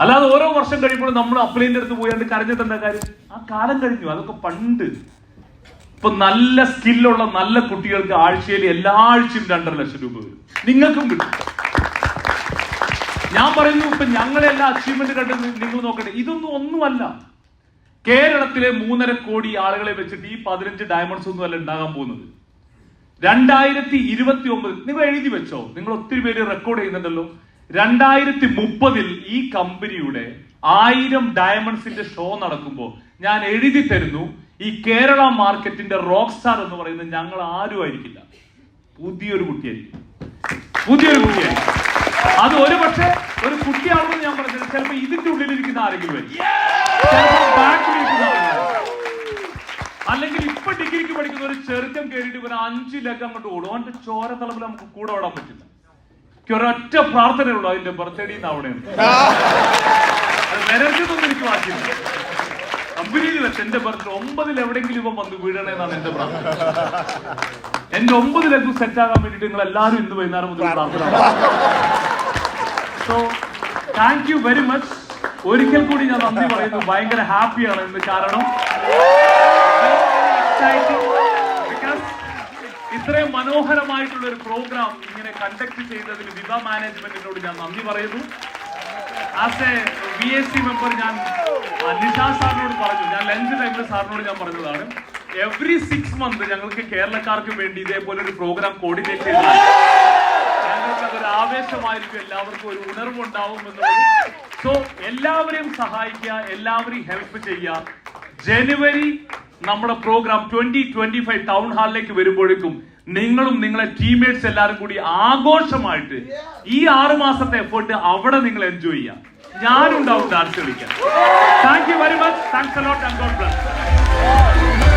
അല്ലാതെ ഓരോ വർഷം കഴിയുമ്പോഴും നമ്മൾ അപ്ലൈന്റെ അടുത്ത് പോയാണ്ട് കരഞ്ഞിട്ട് എന്താ കാര്യം? ആ കാലം കഴിഞ്ഞു, അതൊക്കെ പണ്ട്. ഇപ്പൊ നല്ല സ്കില്ലുള്ള നല്ല കുട്ടികൾക്ക് ആഴ്ചയിൽ എല്ലാ ആഴ്ചയും 2.5 ലക്ഷം രൂപ വരും. നിങ്ങൾക്കും കിട്ടും. ഞാൻ പറയുന്നു, ഇപ്പൊ ഞങ്ങളെല്ലാം അച്ചീവ്മെന്റ് കണ്ട് നിങ്ങൾ നോക്കട്ടെ. ഇതൊന്നും ഒന്നുമല്ല. കേരളത്തിലെ 3.5 കോടി ആളുകളെ വെച്ചിട്ട് ഈ 15 ഡയമണ്ട്സ് ഒന്നും അല്ല ഉണ്ടാകാൻ പോകുന്നത്. 2029 നിങ്ങൾ എഴുതി വെച്ചോ, നിങ്ങൾ ഒത്തിരി പേര് റെക്കോർഡ് ചെയ്യുന്നുണ്ടല്ലോ. 2030 ഈ കമ്പനിയുടെ 1000 ഡയമണ്ട്സിന്റെ ഷോ നടക്കുമ്പോൾ ഞാൻ എഴുതി തരുന്നു, ഈ കേരള മാർക്കറ്റിന്റെ റോക്ക് സ്റ്റാർ എന്ന് പറയുന്നത് ഞങ്ങൾ ആരും ആയിരിക്കില്ല, പുതിയൊരു കുട്ടിയായിരിക്കും. അത് ഒരു പക്ഷേ ഒരു കുട്ടിയാണെന്ന് ഞാൻ പറഞ്ഞത്, ചിലപ്പോ ഇതിന്റെ ഉള്ളിലിരിക്കുന്ന ആരെങ്കിലും ആയിരിക്കും, ചിലപ്പോൾ ബാക്കിലിരിക്കുന്ന ആളുകൾ, അല്ലെങ്കിൽ ഇപ്പൊ ഡിഗ്രിക്ക് പഠിക്കുന്ന ഒരു ചെറുക്കം കയറിയിട്ട് ഒരു 5 ലക്ഷം അങ്ങോട്ട് ഓടും. അവന്റെ ചോരത്തളപ്പിൽ നമുക്ക് കൂടെ ഓടാൻ പറ്റില്ല. ഒരൊറ്റ പ്രാർത്ഥനയുള്ളൂ, അതിന്റെ ബർത്ത്ഡേ അവിടെയാണ്. നിരക്കൊന്നും എനിക്ക് ബാക്കിയില്ല. കമ്പനിയിൽ വെച്ച് എന്റെ ബർത്ത്ഡേ 9 എവിടെയെങ്കിലും ഇവൻ വന്ന് വീഴണേന്നാണ് എന്റെ പ്രാർത്ഥന. എന്റെ 9 ലക്ഷം സെറ്റ് ആകാൻ വേണ്ടിയിട്ട് നിങ്ങൾ എല്ലാവരും ഇന്ന് വൈകുന്നേരം മുതൽ പ്രാർത്ഥന. So thank you very much. ഒരിക്കൽ കൂടി ഞാൻ നന്ദി പറയുന്നു. ഭയങ്കര ഹാപ്പിയാണ് ഇന്ന്. കാരണം ഇത്രയും മനോഹരമായിട്ടുള്ള ഒരു പ്രോഗ്രാം ഇങ്ങനെ കണ്ടക്ട് ചെയ്തതിന് വിവ മാനേജ്മെന്റിനോട് ഞാൻ നന്ദി പറയുന്നു. ആസ് എ VAC മെമ്പർ ഞാൻ നിഷാ സാറിനോട് പറഞ്ഞു, ഞാൻ ലഞ്ച് ടൈമിൽ സാറിനോട് ഞാൻ പറഞ്ഞതാണ്, എവറി 6 മന്ത് ഞങ്ങൾക്ക് കേരളക്കാർക്ക് വേണ്ടി ഇതേപോലെ ഒരു പ്രോഗ്രാം കോർഡിനേറ്റ് ചെയ്താൽ ഞങ്ങൾക്ക് അതൊരു ആവേശമായിരിക്കും, എല്ലാവർക്കും ഒരു ഉണർവുണ്ടാവും എന്നുള്ളത്. സോ എല്ലാവരെയും സഹായിക്കുക, എല്ലാവരെയും ഹെൽപ്പ് ചെയ്യുക. ജനുവരി നമ്മുടെ പ്രോഗ്രാം 2025 ടൗൺ ഹാളിലേക്ക് വരുമ്പോഴേക്കും നിങ്ങളും നിങ്ങളെ ടീംമേറ്റ്സ് എല്ലാവരും കൂടി ആഘോഷമായിട്ട് ഈ 6 മാസത്തെ എഫേർട്ട് അവിടെ നിങ്ങൾ എൻജോയ് ചെയ്യാം. ഞാനുണ്ടാവും ഡാൻസ് കളിക്കാൻ. Thank you very much. Thanks a lot and God bless.